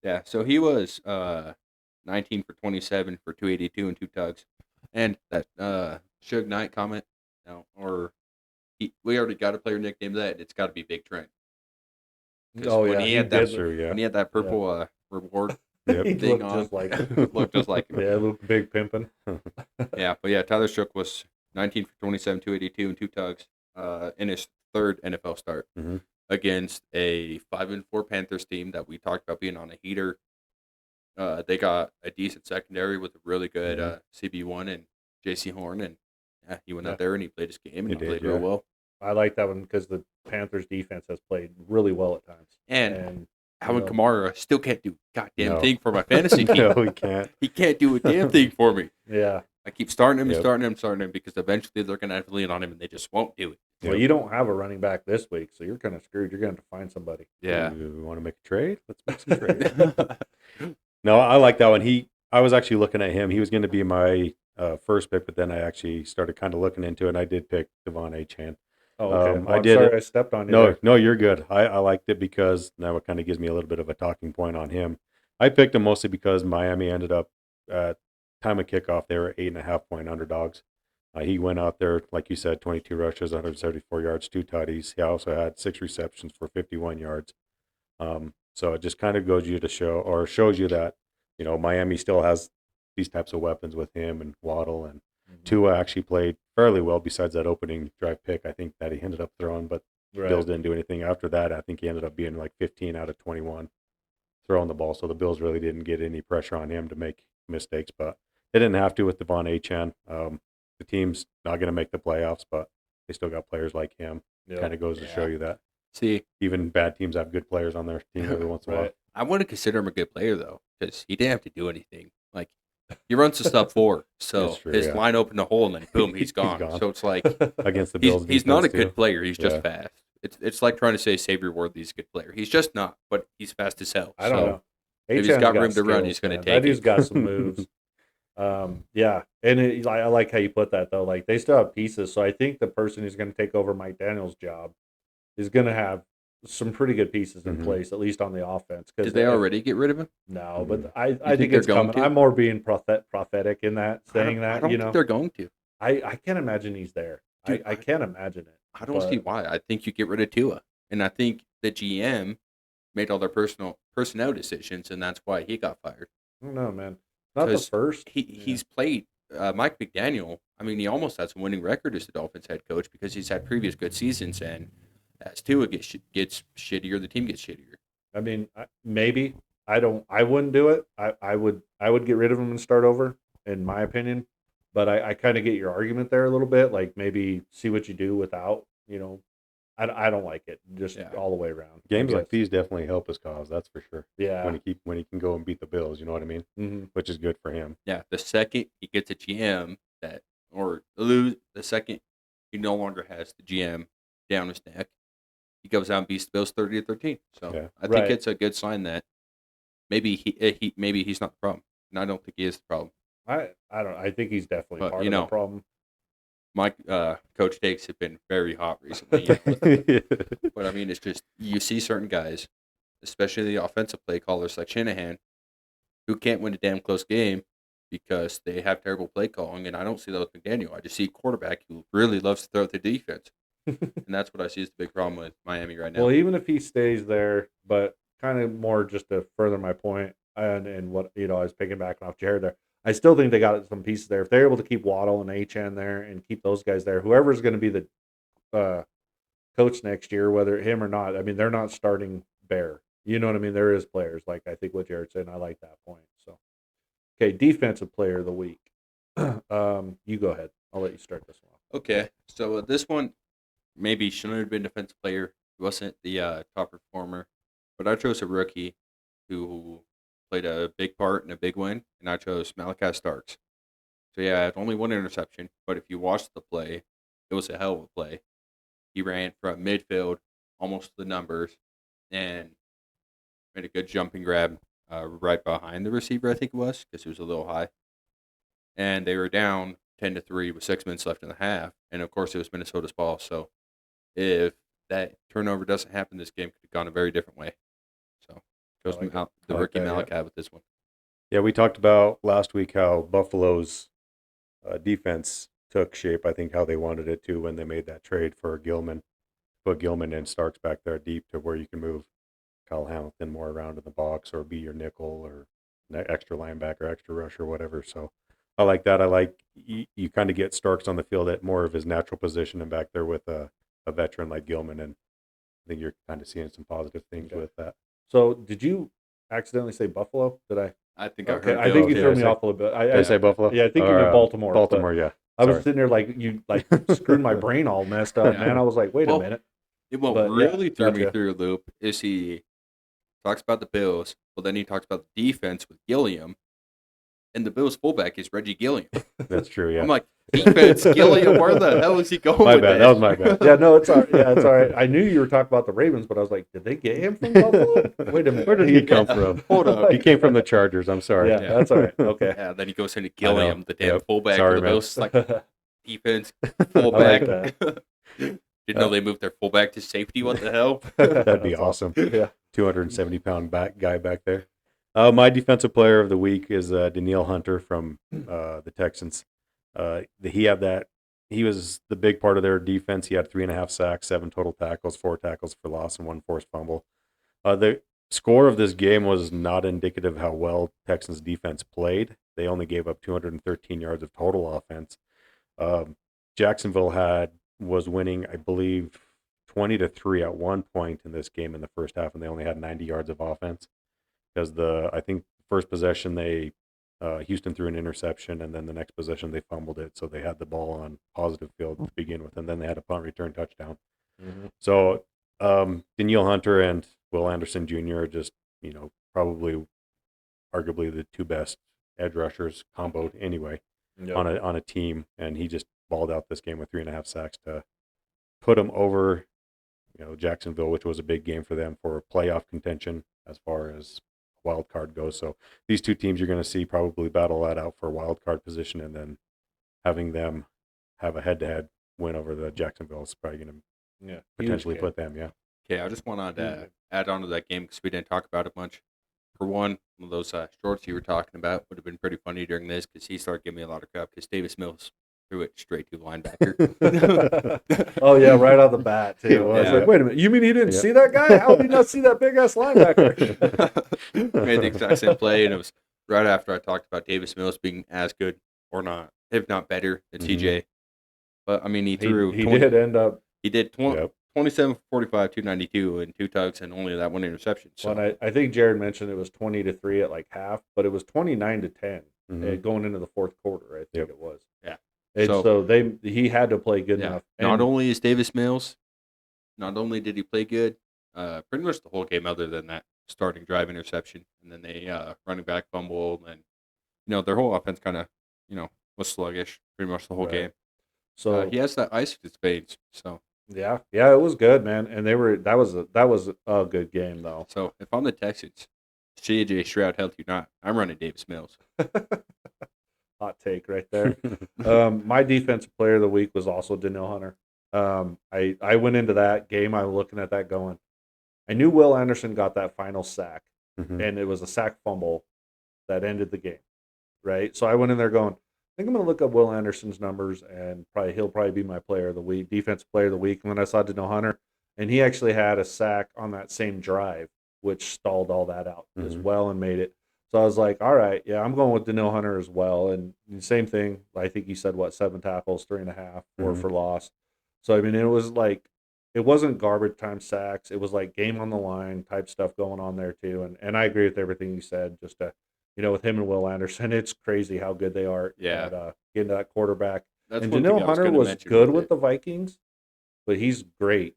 Yeah, so he was 19 for 27 for 282 and 2 tugs. And that Suge Knight comment, we already got a player nicknamed that. It's got to be Big Trent. 'Cause Oh when yeah, he he had did. That's true, yeah. when he had that purple reward Yep. He thing looked on, just like him. looked just like him. Yeah, look big pimping. Yeah, but yeah, Tyler Shook was 19 for 27, 282 and 2 tugs in his third NFL start Mhm. against a 5-4 Panthers team that we talked about being on a heater. They got a decent secondary with a really good CB1 and JC Horn, and yeah, he went Yeah. out there and he played his game and He he did, played real yeah. well. I like that one because the Panthers defense has played really well at times. And Alvin know- Kamara still can't do a goddamn No. thing for my fantasy team. No, he can't. He can't do a damn thing for me. Yeah. I keep starting him and Yep. starting him because eventually they're going to have to lean on him and they just won't do it. Well, you don't have a running back this week, so you're kind of screwed. You're going to have to find somebody. Yeah. You want to make a trade? Let's make some trades. No, I like that one. I was actually looking at him. He was going to be my first pick, but then I actually started kind of looking into it, and I did pick Devon Achane. Oh, okay. I I'm did sorry it. I stepped on you. No, there. no, you're good. I liked it because now it kind of gives me a little bit of a talking point on him. I picked him mostly because Miami ended up at time of kickoff, they were 8.5-point underdogs. He went out there, like you said, 22 rushes, 174 yards, 2 tutties. He also had 6 receptions for 51 yards. So it just kind of shows you that, Miami still has these types of weapons with him and Waddle, and Tua actually played fairly well besides that opening drive pick, I think, that he ended up throwing, but Right. Bills didn't do anything after that. I think he ended up being like 15 out of 21 throwing the ball. So the Bills really didn't get any pressure on him to make mistakes, but they didn't have to with Devon Achane. The team's not going to make the playoffs, but they still got players like him. Yeah. Kind of goes to show you that See, even bad teams have good players on their team every once in a while. Right. I wouldn't consider him a good player, though, because he didn't have to do anything. Like, he runs to stop 4, so That's true, his yeah. line opened a hole, and then boom, he's He's gone. gone. So it's like, Against the Bills, he's not a defense, good too. player. He's just Yeah. fast. It's like trying to say Xavier Worthy's a good player. He's just not, but he's fast as hell. I don't So know. if he's Achane's got room to run, skills, he's gonna man. take That dude's it. got some moves. Yeah, and I like how you put that though. Like they still have pieces, so I think the person who's going to take over Mike Daniels' job is going to have some pretty good pieces in Mhm. place, at least on the offense. Did they already get rid of him? No, but Mhm. I think think they're it's going coming. to? I'm more being prophetic in that, saying I that. don't think they're going to. I can't imagine he's there. Dude, I can't imagine it. I don't see but- why. I think you get rid of Tua, and I think the GM made all their personnel decisions, and that's why he got fired. I don't know, man. Not the 'Cause first. He's played Mike McDaniel. I mean, he almost has a winning record as the Dolphins head coach because he's had previous good seasons, and as Tua gets shittier, the team gets shittier. I mean, maybe I don't. I wouldn't do it. I would get rid of him and start over, in my opinion. But I kind of get your argument there a little bit. Like maybe see what you do without. I don't like it just Yeah. all the way around. I Games like guess. these definitely help his cause, that's for sure. Yeah. When he can go and beat the Bills, you know what I mean? Mhm. Which is good for him. Yeah, the second he gets a GM the second he no longer has the GM down his neck, he goes out and beats the Bills 30-13. So Yeah. I think Right. it's a good sign that maybe he's not the problem, and I don't think he is the problem. I don't. I think he's definitely But, part you of know, the problem. My coach takes have been very hot recently, but I mean it's just you see certain guys, especially the offensive play callers like Shanahan, who can't win a damn close game because they have terrible play calling, and I don't see that with McDaniel. I just see a quarterback who really loves to throw at the defense, and that's what I see as the big problem with Miami right now. Well, even if he stays there, but kind of more just to further my point and what I was picking back off Jared there. I still think they got some pieces there. If they're able to keep Waddle and Achane there and keep those guys there, whoever's going to be the coach next year, whether him or not, I mean, they're not starting bare. You know what I mean? There is players like I think what Jared said. And I like that point. So, okay, defensive player of the week. You go ahead. I'll let you start this one off. Okay, so this one maybe shouldn't have been defensive player. He wasn't the top performer, but I chose a rookie who played a big part in a big win, and I chose Malachi Starks. So yeah, I had only one interception, but if you watched the play, it was a hell of a play. He ran from midfield almost to the numbers and made a good jumping grab right behind the receiver, I think it was, because he was a little high. and they were down 10-3 with 6 minutes left in the half. And of course, it was Minnesota's ball. So if that turnover doesn't happen, this game could have gone a very different way. So goes like the I like rookie that, yeah. Malachi with this one. Yeah, we talked about last week how Buffalo's defense took shape. I think how they wanted it to when they made that trade for Gilman. Put Gilman and Starks back there deep to where you can move Kyle Hamilton more around in the box or be your nickel or extra linebacker, extra rusher, whatever. So I like that. I like you kind of get Starks on the field at more of his natural position and back there with a veteran like Gilman. And I think you're kind of seeing some positive things Okay. with that. So did you accidentally say Buffalo? Did I? I think Okay, I I heard think you Did threw I me say- off a little bit. Did I say Buffalo? Yeah, I think you Or, meant Baltimore. but Baltimore, yeah. I was Sorry. sitting there like you screwed my brain all messed up, Yeah. man. I was like, wait Well, a minute. What But, yeah, really threw me gotcha. through a loop is he talks about the Bills, but then he talks about the defense with Gilliam, and the Bills fullback is Reggie Gilliam. That's true, yeah. I'm like, defense, Gilliam, where the hell is he going My with bad. this? That was my bad. Yeah, no, it's all right. Yeah, it's all right. I knew you were talking about the Ravens, but I was like, did they get him from Buffalo? Wait a minute. Where did he come from? Hold up. He came from the Chargers. I'm sorry. Yeah, that's all right. Okay. Yeah, then he goes into Gilliam, the damn Yep. fullback Sorry, for the man. Bills. It's like defense, I fullback. like that. Didn't know they moved their fullback to safety. What the hell? That'd be That's awesome. Yeah. 270-pound guy back there. My defensive player of the week is Danielle Hunter from the Texans. He was the big part of their defense. He had 3.5 sacks, 7 total tackles, 4 tackles for loss, and 1 forced fumble. The score of this game was not indicative of how well Texans defense played. They only gave up 213 yards of total offense. Jacksonville was winning, I believe, 20-3 at one point in this game in the first half, and they only had 90 yards of offense because I think first possession Houston threw an interception, and then the next possession they fumbled it, so they had the ball on positive field to begin with, and then they had a punt return touchdown. Mhm. So Danielle Hunter and Will Anderson Jr. are just probably arguably the 2 best edge rushers comboed anyway Yep. on a team, and he just balled out this game with 3.5 sacks to put him over Jacksonville, which was a big game for them for playoff contention as far as wild card goes. So these 2 teams you're going to see probably battle that out for wild card position, and then having them have a head-to-head win over the Jacksonville is probably going to Yeah. potentially Huge put them, yeah. Okay, I just wanted to add on to that game because we didn't talk about it much. For one of those shorts you were talking about would have been pretty funny during this because he started giving me a lot of crap because Davis Mills threw it straight to the linebacker. Oh yeah, right off the bat too. It I was was, like, yeah. wait a minute, you mean he didn't Yeah. see that guy? How did he not see that big ass linebacker? Made the exact same play, and it was right after I talked about Davis Mills being as good or not, if not better than Mhm. TJ. But I mean, he threw. He did end up. He did 20, Yep. 27 for 45, 292, and 2 tugs, and only that 1 interception. So Well, I think Jared mentioned it was 20-3 at like half, but it was 29-10 Mhm. going into the fourth quarter. I think Yep. it was. Yeah. And So- so he had to play good yeah, enough. not And- only is Davis Mills, not only did he play good, pretty much the whole game, other than that starting drive interception, and then they running back fumble, and their whole offense kind of was sluggish pretty much the whole Right. game. So He has that ice in his veins, so. yeah, it was good, man. And that was a good game though. So if I'm the Texans, CJ Stroud held you not. I'm running Davis Mills. Hot take right there. My defensive player of the week was also Danielle Hunter. I went into that game. I was looking at that going. I knew Will Anderson got that final sack, Mhm. and it was a sack fumble that ended the game, right? So I went in there going, I think I'm going to look up Will Anderson's numbers, and he'll probably be my player of the week, defensive player of the week. And then I saw Danielle Hunter, and he actually had a sack on that same drive, which stalled all that out as Mhm. well and made it. So I was like, all right, yeah, I'm going with Danielle Hunter as well. And same thing. I think he said 7 tackles, 3.5, 4 Mhm. for loss. So I mean, it was like, it wasn't garbage time sacks. It was like game on the line type stuff going on there too. And I agree with everything you said. Just with him and Will Anderson, it's crazy how good they are Yeah. at getting to that quarterback. That's And one thing Danielle I was Hunter gonna was mention good with with it. the Vikings, but he's great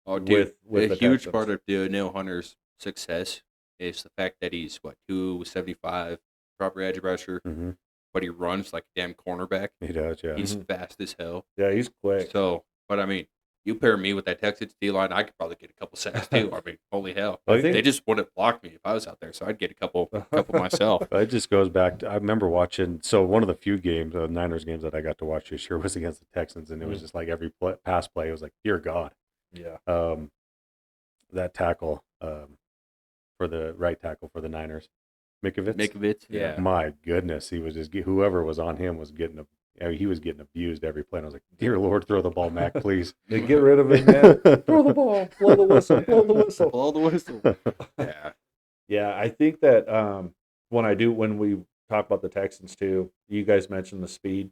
Oh, dude, with a the huge Texans. part of Danielle Hunter's success is the fact that he's 275, proper edge rusher, Mhm. but he runs like a damn cornerback. He does, yeah. He's Mhm. fast as hell. Yeah, he's quick. So, but I mean, you pair me with that Texans D line, I could probably get a couple sacks too. I mean, holy hell, I think they just wouldn't block me if I was out there, so I'd get a couple myself. It just goes back to, I remember watching, so one of the few games, Niners games that I got to watch this year was against the Texans, and it was just like every pass play, it was like, dear God. Yeah. That tackle for the right tackle for the Niners, Mikovits, yeah. My goodness, he was just, whoever was on him was getting he was getting abused every play. And I was like, dear Lord, throw the ball, Mac, please. Get rid of it, man. Throw the ball. Blow the whistle. Blow the whistle. Blow the whistle. Yeah. Yeah, I think that when we talk about the Texans too, you guys mentioned the speed,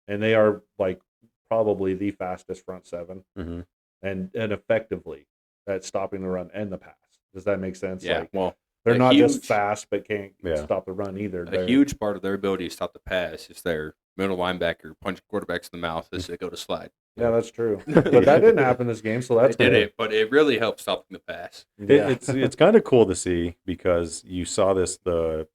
and they are like probably the fastest front seven, Mm-hmm. and effectively at stopping the run and the pass. Does that make sense? Yeah. Like, Well, they're not just huge- fast, but can't stop the run either. a huge part of their ability to stop the pass is their middle linebacker punch quarterbacks in the mouth as they go to slide. Yeah, that's true. But that didn't happen this game, so that's It did good. it, but it really helped stopping the pass. Yeah. It's kind of cool to see because you saw this 2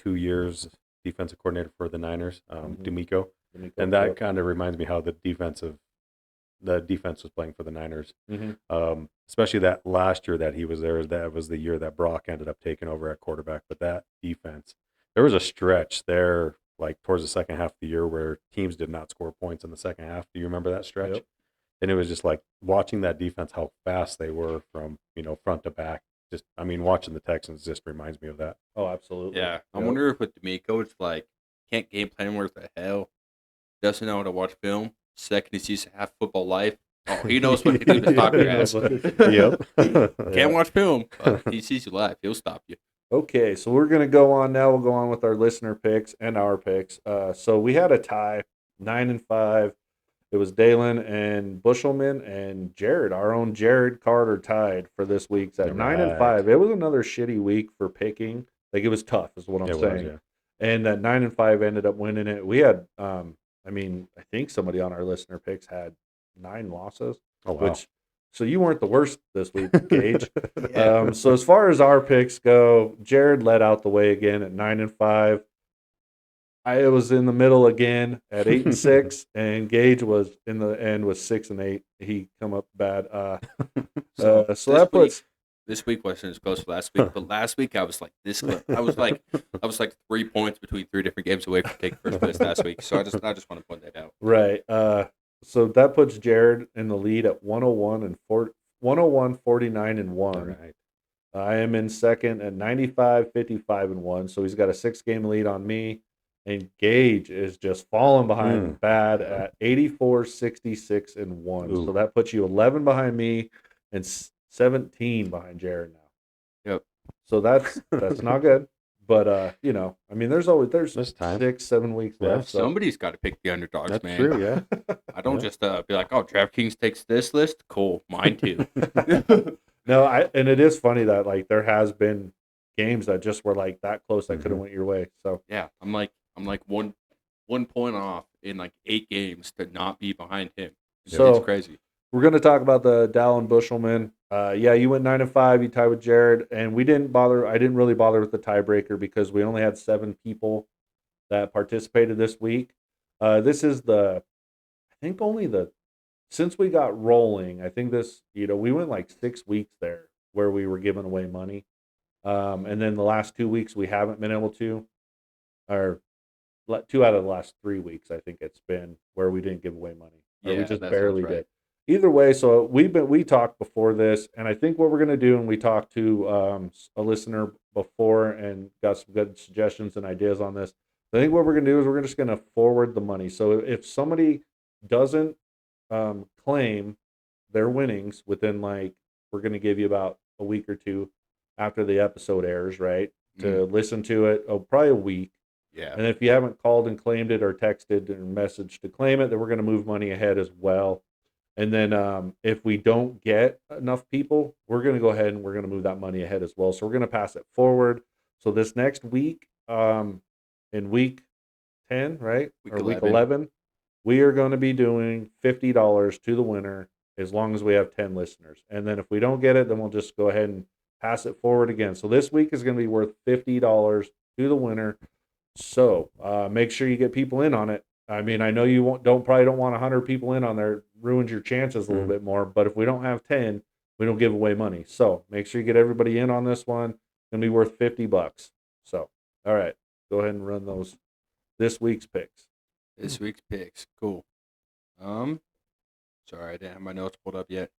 years defensive coordinator for the Niners, D'Amico, and that kind of reminds me how the defense was playing for the Niners. Mm-hmm. Especially that last year that he was there. That was the year that Brock ended up taking over at quarterback. But that defense, there was a stretch there, like towards the second half of the year, where teams did not score points in the second half. Do you remember that stretch? Yep. And it was just like watching that defense, how fast they were from front to back. Just, I mean, watching the Texans just reminds me of that. Oh, absolutely. Yeah. I Yep. wonder if with D'Amico, it's like, can't game plan worth the hell, doesn't know how to watch film. Second, he sees half football life. Oh, he knows what to do to stop your ass. Yep. Can't watch film, but he sees you live. He'll stop you. Okay, so we're going to go on now. We'll go on with our listener picks and our picks. So we had a tie, 9-5. It was Dalen and Bushelman and Jared, our own Jared Carter, tied for this week's at 9-5. It was another shitty week for picking. Like, it was tough, is what I'm saying. Yeah. And that 9-5 ended up winning it. We had, I think somebody on our listener picks had 9 losses. Oh, wow. So you weren't the worst this week, Gage. Yeah. So as far as our picks go, Jared led out the way again at 9-5. I was in the middle again at 8-6, and Gage was in the end with 6-8. He come up bad. So that puts this week wasn't as close as last week, but last week I was like this close. I was like 3 points between 3 different games away from taking first place last week. So I just want to point that out. right. So that puts Jared in the lead at 101 49 and 1. All right. I am in second at 95 55 and 1. So he's got a 6-game lead on me. And Gage is just falling behind bad at 84 66 and 1. Ooh. So that puts you 11 behind me and 17 behind Jared now. Yep. So that's not good. But there's time. 6-7 weeks Yeah, left. So. Somebody's got to pick the underdogs, That's man. true, yeah. I don't just be like, oh, DraftKings takes this list. Cool, mine too. No, and it is funny that like there has been games that just were like that close that could have went your way. So Yeah, I'm like 1 point off in like 8 games to not be behind him. So- It's crazy. we're going to talk about the Dallin Bushelman. You went 9-5. You tied with Jared, and we didn't bother. I didn't really bother with the tiebreaker because we only had 7 people that participated this week. This is since we got rolling. I think we went like 6 weeks there where we were giving away money, and then the last 2 weeks we haven't been able to, or 2 out of the last 3 weeks I think it's been where we didn't give away money. Or we Yeah, just that barely sounds right. did. Either way, so we talked before this, and I think what we're gonna do, and we talked to a listener before and got some good suggestions and ideas on this. I think what we're gonna do is we're just gonna forward the money. So if somebody doesn't claim their winnings within we're gonna give you about a week or 2 after the episode airs, right? To listen to it, probably a week. Yeah. And if you haven't called and claimed it or texted or messaged to claim it, then we're going to move money ahead as well. And then if we don't get enough people, we're going to go ahead and we're going to move that money ahead as well. So we're going to pass it forward. So this next week, in week 10, right? Week or 11. week 11, we are going to be doing $50 to the winner as long as we have 10 listeners. And then if we don't get it, then we'll just go ahead and pass it forward again. So this week is going to be worth $50 to the winner. So make sure you get people in on it. I mean, I know you probably don't want 100 people in on there. Ruins your chances a little Mhm. bit more. But if we don't have 10, we don't give away money. So make sure you get everybody in on this one. It's gonna be worth $50. So, all right, go ahead and run those this week's picks. This week's picks. Cool. Sorry, I didn't have my notes pulled up yet.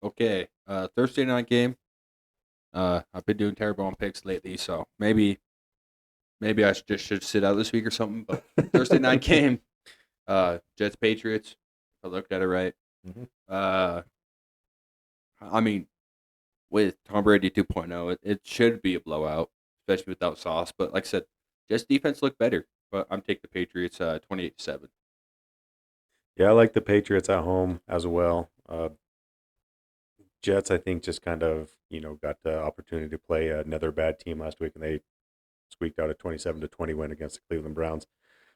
Okay. Thursday night game. I've been doing terrible on picks lately, so maybe I should sit out this week or something. But Thursday night game. Jets Patriots. If I looked at it right. Mhm. I mean, with Tom Brady 2.0, it should be a blowout, especially without Sauce. But like I said, Jets defense looked better. But I'm taking the Patriots 28-7. Yeah, I like the Patriots at home as well. Jets, I think, just kind of got the opportunity to play another bad team last week, and they squeaked out a 27-20 win against the Cleveland Browns.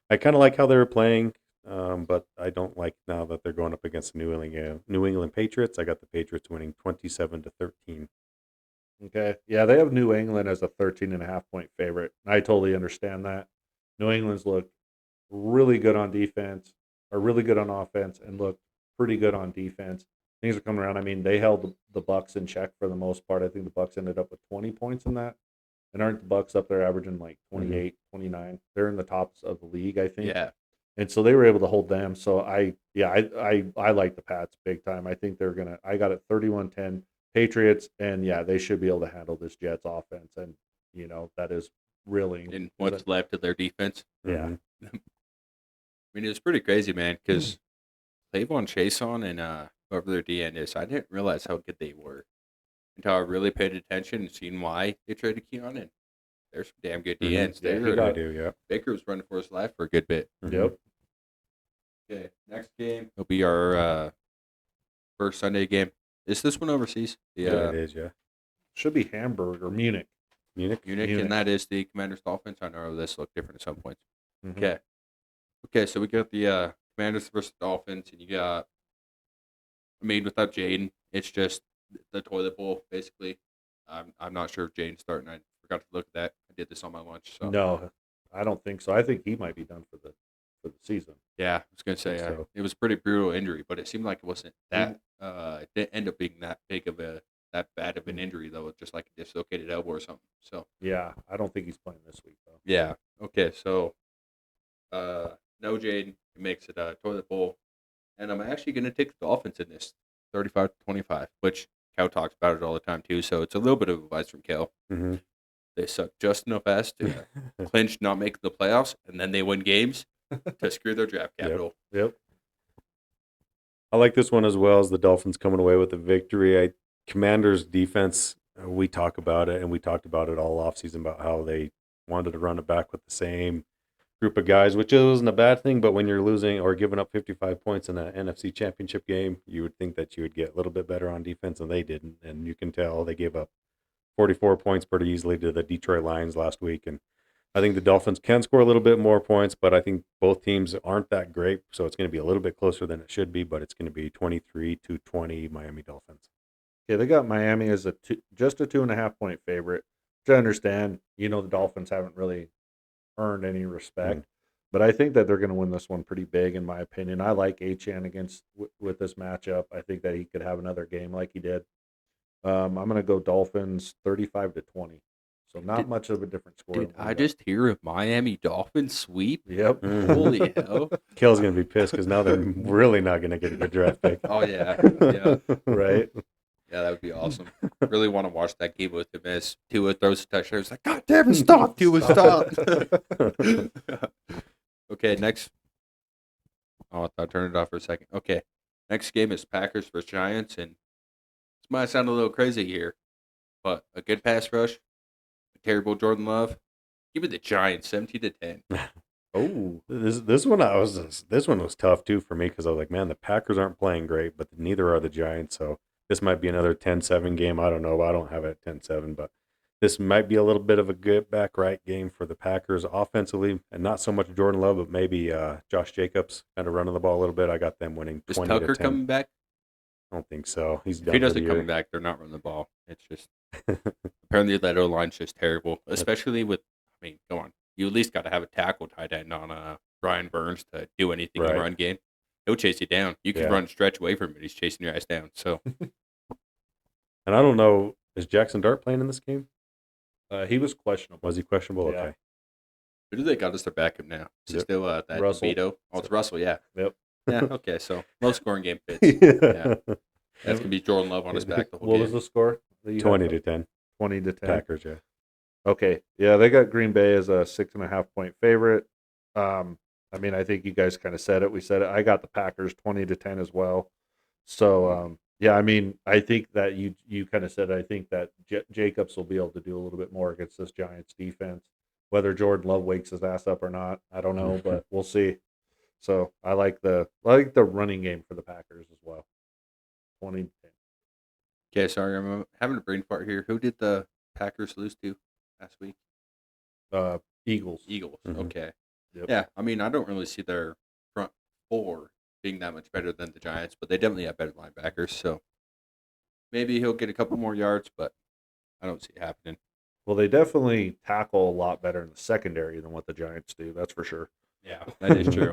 I kind of like how they were playing, but I don't like now that they're going up against the New England Patriots. I got the Patriots winning 27-13. Okay. Yeah, they have New England as a 13.5 point favorite. I totally understand that. New England's looked really good on defense, or really good on offense, and looked pretty good on defense. Things are coming around. I mean, they held the Bucks in check for the most part. I think the Bucks ended up with 20 points in that. And aren't the Bucks up there averaging like Mm-hmm. 28, 29? They're in the tops of the league, I think. Yeah. And so they were able to hold them. So I like the Pats big time. I think they're gonna. I got it 31-10 Patriots, and yeah, they should be able to handle this Jets offense, and that is really And what's left of their defense. yeah. Mhm. I mean, it was pretty crazy, man, because Clavon Chason and whoever their DN is, I didn't realize how good they were until I really paid attention and seen why they traded Keon. And they're some damn good Mhm. DNs. Yeah, They're, They do, yeah. Baker was running for his life for a good bit. Mhm. Yep. Okay, next game will be our first Sunday game. Is this one overseas? Yeah, it is, yeah. Should be Hamburg or Munich. Munich. Munich, Munich. and that is the Commanders Dolphins. I know this looked different at some points. Mhm. Okay. Okay, so we got the Commanders versus Dolphins, and you got without Jaden. It's just the toilet bowl, basically. I'm not sure if Jaden's starting. I forgot to look at that. I did this on my lunch. So No, I don't think so. I think he might be done for the season. yeah, I was gonna say think so. it was a pretty brutal injury, but it seemed like it wasn't Mm-hmm. that. It didn't end up being that bad of an injury though, just like a dislocated elbow or something. So Yeah, I don't think he's playing this week though. yeah, okay, so no Jaden, it makes it a toilet bowl, and I'm actually gonna take the Dolphins in this 35-25, which Cal talks about it all the time too. So it's a little bit of advice from Cal. Mm-hmm. They suck just enough ass to clinch not making the playoffs, and then they win games to screw their draft Yep. capital. Yep. I like this one as well as the Dolphins coming away with a victory. Commanders defense, we talk about it, and we talked about it all offseason about how they wanted to run it back with the same group of guys, which wasn't a bad thing. But when you're losing or giving up 55 points in an NFC Championship game, you would think that you would get a little bit better on defense, and they didn't. And you can tell they gave up 44 points pretty easily to the Detroit Lions last week. And I think the Dolphins can score a little bit more points, but I think both teams aren't that great. So it's going to be a little bit closer than it should be, but it's going to be 23-20 Miami Dolphins. Yeah, they got Miami as just a 2.5 point favorite. Which I understand. The Dolphins haven't really earned any respect, but I think that they're going to win this one pretty big, in my opinion. I like Achan against with this matchup. I think that he could have another game like he did. I'm going to go Dolphins 35-20. So not much of a different score. Did I just hear a Miami Dolphins sweep? Yep. Holy hell! Kale's going to be pissed because now they're really not going to get a good draft pick. Oh yeah, yeah, Right. yeah. That would be awesome. Really want to watch that game with him as Tua throws a touchdown. It's like, God damn it, stop, Tua, stop. Okay, next. Oh, I thought I turned it off for a second. Okay, next game is Packers versus Giants, and this might sound a little crazy here, but a good pass rush, a terrible Jordan Love. Give me the Giants 17-10. Oh, This one was tough too for me because I was like, man, the Packers aren't playing great, but neither are the Giants. So this might be another 10-7 game. I don't know. I don't have it at 10-7, but this might be a little bit of a good back right game for the Packers offensively, and not so much Jordan Love, but maybe Josh Jacobs kind of running the ball a little bit. I got them winning Is 20-10. Tucker coming back? I don't think so. He's If done he for the doesn't year. come back, they're not running the ball. It's just apparently that O line's just terrible, especially with. I mean, go on. You at least got to have a tackle tight end on Brian Burns to do anything in Right. the run game. He'll chase you down. You can Yeah. run stretch away from it. He's chasing your ass down. So And I don't know, is Jackson Dart playing in this game? He was questionable. Was he questionable? Yeah. Okay. who do they got as their backup now? Is it Yep. still that Russell. Vito? Oh, it's Russell. Yeah. Yep. Yeah. Okay. So low scoring game fits. Yeah. That's gonna be Jordan Love on his back the whole What game. was the score? that you 20 had? to 10. 20 to 10. Packers, yeah. Okay. Yeah, they got Green Bay as a 6.5-point favorite. I mean, I think you guys kind of said it. We said it. I got the Packers 20 to 10 as well. So, yeah, I mean, I think that you kind of said, I think that Jacobs will be able to do a little bit more against this Giants defense. Whether Jordan Love wakes his ass up or not, I don't know, but we'll see. So I like the running game for the Packers as well. 20 to 10. Okay, sorry, I'm having a brain fart here. Who did the Packers lose to last week? Eagles. Eagles. Mhm. Okay. Yep. Yeah, I mean, I don't really see their front four being that much better than the Giants, but they definitely have better linebackers. So maybe he'll get a couple more yards, but I don't see it happening. Well, they definitely tackle a lot better in the secondary than what the Giants do. That's for sure. Yeah, that is true.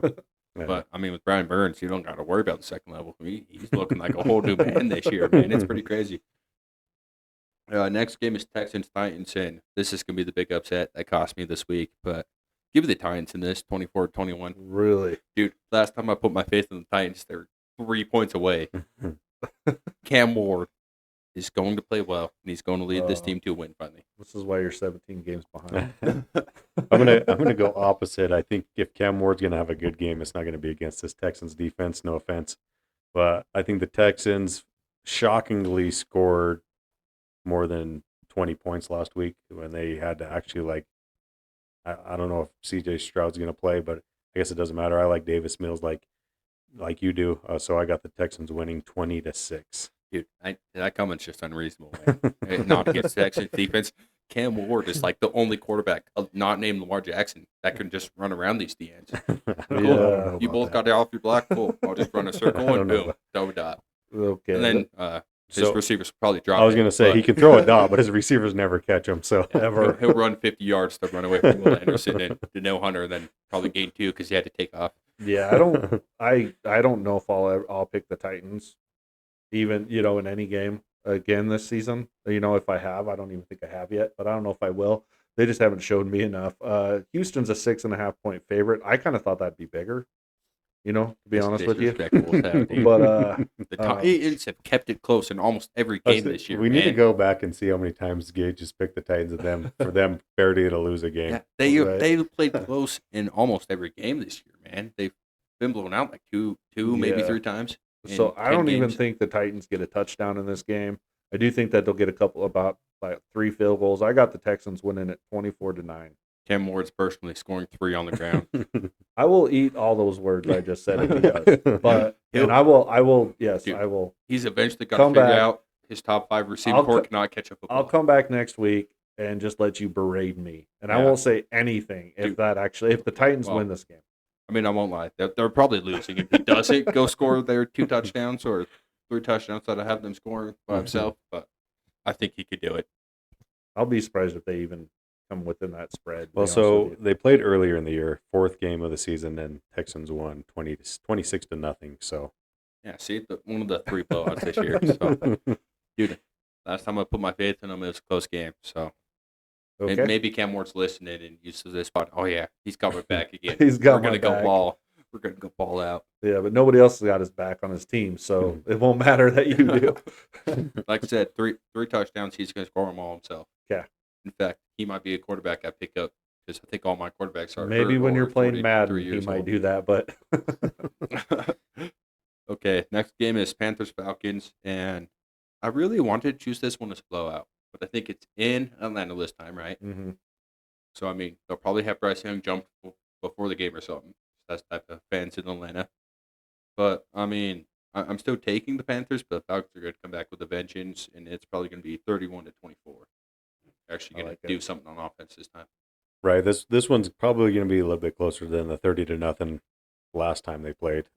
Yeah. But I mean, with Brian Burns, you don't got to worry about the second level. He's looking like a whole new man this year, man. It's pretty crazy. Next game is Texans Titans, and this is gonna be the big upset that cost me this week. But give me the Titans in this 24-21. Really? Dude, last time I put my faith in the Titans, they were 3 points away. Cam Ward is going to play well, and he's going to lead this team to a win finally. This is why you're 17 games behind. I'm gonna go opposite. I think if Cam Ward's gonna have a good game, it's not gonna be against this Texans defense. No offense, but I think the Texans shockingly scored more than 20 points last week when they had to actually I don't know if CJ Stroud's gonna play, but I guess it doesn't matter. I like Davis Mills like you do, so I got the Texans winning 20-6. Dude, that comment's just unreasonable, man. Not against the Texans defense. Cam Ward is like the only quarterback, not named Lamar Jackson, that can just run around these DNs. Cool. You both got it off your block. Cool. I'll just run a circle and boom, double dot. Okay. And then his So, receivers probably drop. I was it, gonna say but he can throw a dot, but his receivers never catch him. So he'll run 50 yards to run away from Will Anderson and to no Hunter, and then probably gain 2 because he had to take off. Yeah, I don't know if I'll pick the Titans, even in any game again this season. If I have, I don't even think I have yet, but I don't know if I will. They just haven't showed me enough. Houston's a 6.5-point favorite. I kind of thought that'd be bigger. To be honest with you. Disrespectful, Saturday. But The Titans have kept it close in almost every game this year. We need to man. go back and see how many times Gage just picked the Titans of them for them barely to lose a game. Yeah, Right. they played close in almost every game this year, man. They've been blown out like two, maybe Yeah. 3 times. so in I 10 don't even games. think the Titans get a touchdown in this game. I do think that they'll get a couple about 3 field goals. I got the Texans winning at 24-9. Cam Ward's personally scoring 3 on the ground. I will eat all those words I just said if he does. But and I will yes, Dude, I will. He's eventually got to Come figure back. out his top 5 receiving I'll core co- cannot catch up with I'll ball. come back next week and just let you berate me. And I Yeah. won't say anything if Dude. the Titans Well, win this game. I mean, I won't lie. They're probably losing. If he doesn't go score their 2 touchdowns or 3 touchdowns that I have them scoring by himself, but I think he could do it. I'll be surprised if they even come within that spread. to be Well, honest so with you. they played earlier in the year, 4th game of the season, and Texans won 26-0. So Yeah, see, one of the 3 blowouts this year. So, dude, last time I put my faith in him, it was a close game. So okay. maybe Cam Ward's listening and uses this spot. Oh yeah, he's coming back again. He's got We're gonna my go back. ball. We're gonna go ball out. Yeah, but nobody else has got his back on his team, so it won't matter that you do. Like I said, three touchdowns. He's gonna score them all himself. Yeah. In fact, he might be a quarterback I pick up because I think all my quarterbacks are. Maybe hurt when or you're playing 43 Madden, he years might old. do that, but Okay, next game is Panthers Falcons, and I really wanted to choose this one as a blowout, but I think it's in Atlanta this time, right? Mhm. So I mean, they'll probably have Bryce Young jump before the game or something. That's the type of fans in Atlanta. But I mean, I'm still taking the Panthers, but the Falcons are going to come back with a vengeance, and it's probably going to be 31-24. They're actually I going like to it. do something on offense this time. right, this one's probably going to be a little bit closer than the 30-0 last time they played.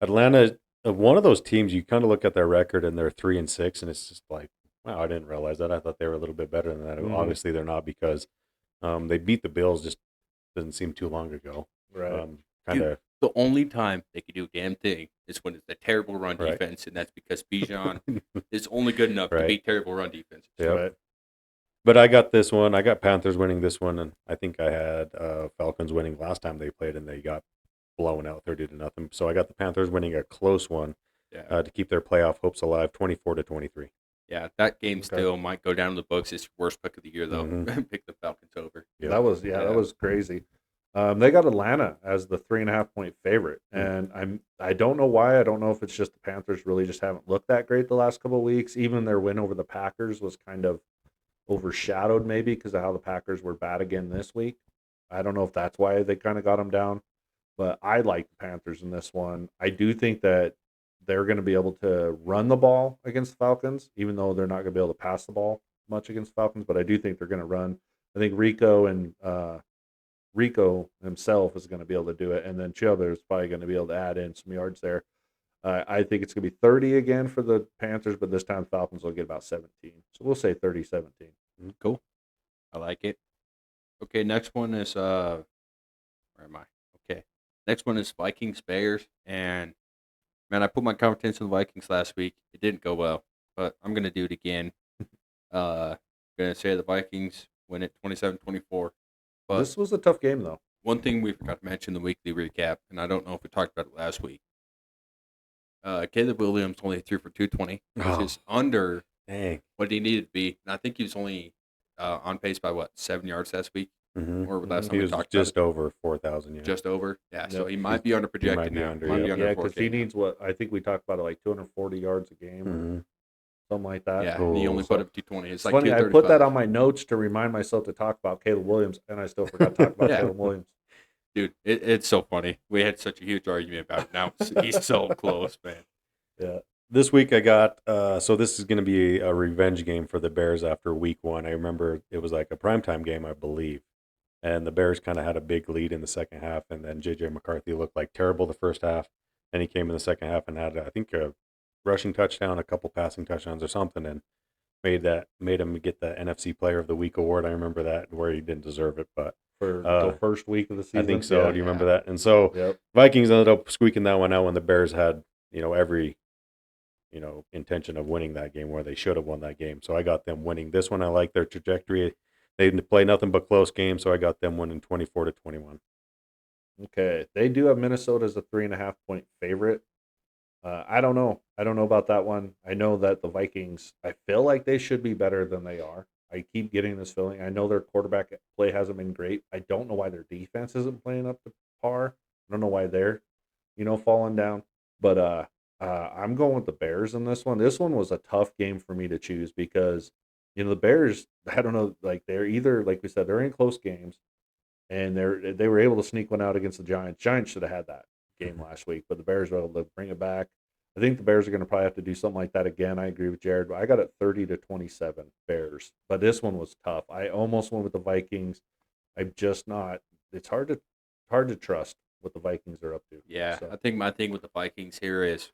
Atlanta, one of those teams you kind of look at their record and they're 3-6, and it's just like, wow, I didn't realize that. I thought they were a little bit better than that. Mhm. Obviously, they're not because they beat the Bills just doesn't seem too long ago. Right. Kind of The only time they could do a damn thing is when it's a terrible run Right. defense, and that's because Bijan is only good enough to Right. beat terrible run defense. Yep. Right. But I got this one. I got Panthers winning this one, and I think I had Falcons winning last time they played, and they got blown out 30-0. So I got the Panthers winning a close one Yeah, to keep their playoff hopes alive, 24-23. yeah, that game Okay. still might go down in the books. It's your worst pick of the year, though. Mhm. Pick the Falcons over. Yep. That was crazy. They got Atlanta as the 3.5-point favorite, Mm. and I don't know why. I don't know if it's just the Panthers really just haven't looked that great the last couple of weeks. Even their win over the Packers was kind of overshadowed maybe because of how the Packers were bad again this week. I don't know if that's why they kind of got them down, but I like the Panthers in this one. I do think that they're going to be able to run the ball against the Falcons, even though they're not going to be able to pass the ball much against the Falcons. But I do think they're going to run. I think Rico himself is going to be able to do it, and then Childer is probably going to be able to add in some yards there. I think it's going to be 30 again for the Panthers, but this time the Falcons will get about 17. So we'll say 30-17. Cool. I like it. Okay, next one is where am I? Okay. Next one is Vikings Bears. And man, I put my confidence in the Vikings last week. It didn't go well, but I'm gonna do it again. Gonna say the Vikings win it 27-24. But This was a tough game, though. one thing we forgot to mention in the weekly recap, and I don't know if we talked about it last week. Caleb Williams only threw for 220, which Oh. is under Dang. what he needed to be. And I think he was only on pace by 7 yards last week, Mhm. or last time He we was talked just about over 4,000. Yeah. it, just over. Yeah, so Yep. he might be under projected might be now. under, Might be yep. under Yeah, because he 4K now. needs what I think we talked about it like 240 yards a game or Mhm. something like that. Yeah, and he only Oh. put up 220. It's It's like funny. I put that 235. on my notes to remind myself to talk about Caleb Williams, and I still forgot to talk about Yeah. Caleb Williams. Dude, it's so funny. We had such a huge argument about it. Now he's so close, man. Yeah. This week I got so this is going to be a revenge game for the Bears after week 1. I remember it was like a primetime game, I believe. And the Bears kind of had a big lead in the second half, and then J.J. McCarthy looked like terrible the first half. Then he came in the second half and had, I think, a rushing touchdown, a couple passing touchdowns or something, and made him get the NFC Player of the Week award. I remember that, where he didn't deserve it, but For the first week of the season. I think so. Yeah. Do you remember that? And so Yep. Vikings ended up squeaking that one out when the Bears had, every intention of winning that game, where they should have won that game. So I got them winning this one. I like their trajectory. They play nothing but close games, so I got them winning 24-21. Okay. They do have Minnesota as a 3.5-point favorite. I don't know. I don't know about that one. I know that the Vikings, I feel like they should be better than they are. I keep getting this feeling. I know their quarterback play hasn't been great. I don't know why their defense isn't playing up to par. I don't know why they're, falling down. But I'm going with the Bears in this one. This one was a tough game for me to choose because, the Bears, I don't know, like they're either, like we said, they're in close games and they were able to sneak one out against the Giants. Giants should have had that game last week, but the Bears were able to bring it back. I think the Bears are going to probably have to do something like that again. I agree with Jared. I got it 30-27 Bears, but this one was tough. I almost went with the Vikings. I'm just not. It's hard to trust what the Vikings are up to. Yeah, So, I think my thing with the Vikings here is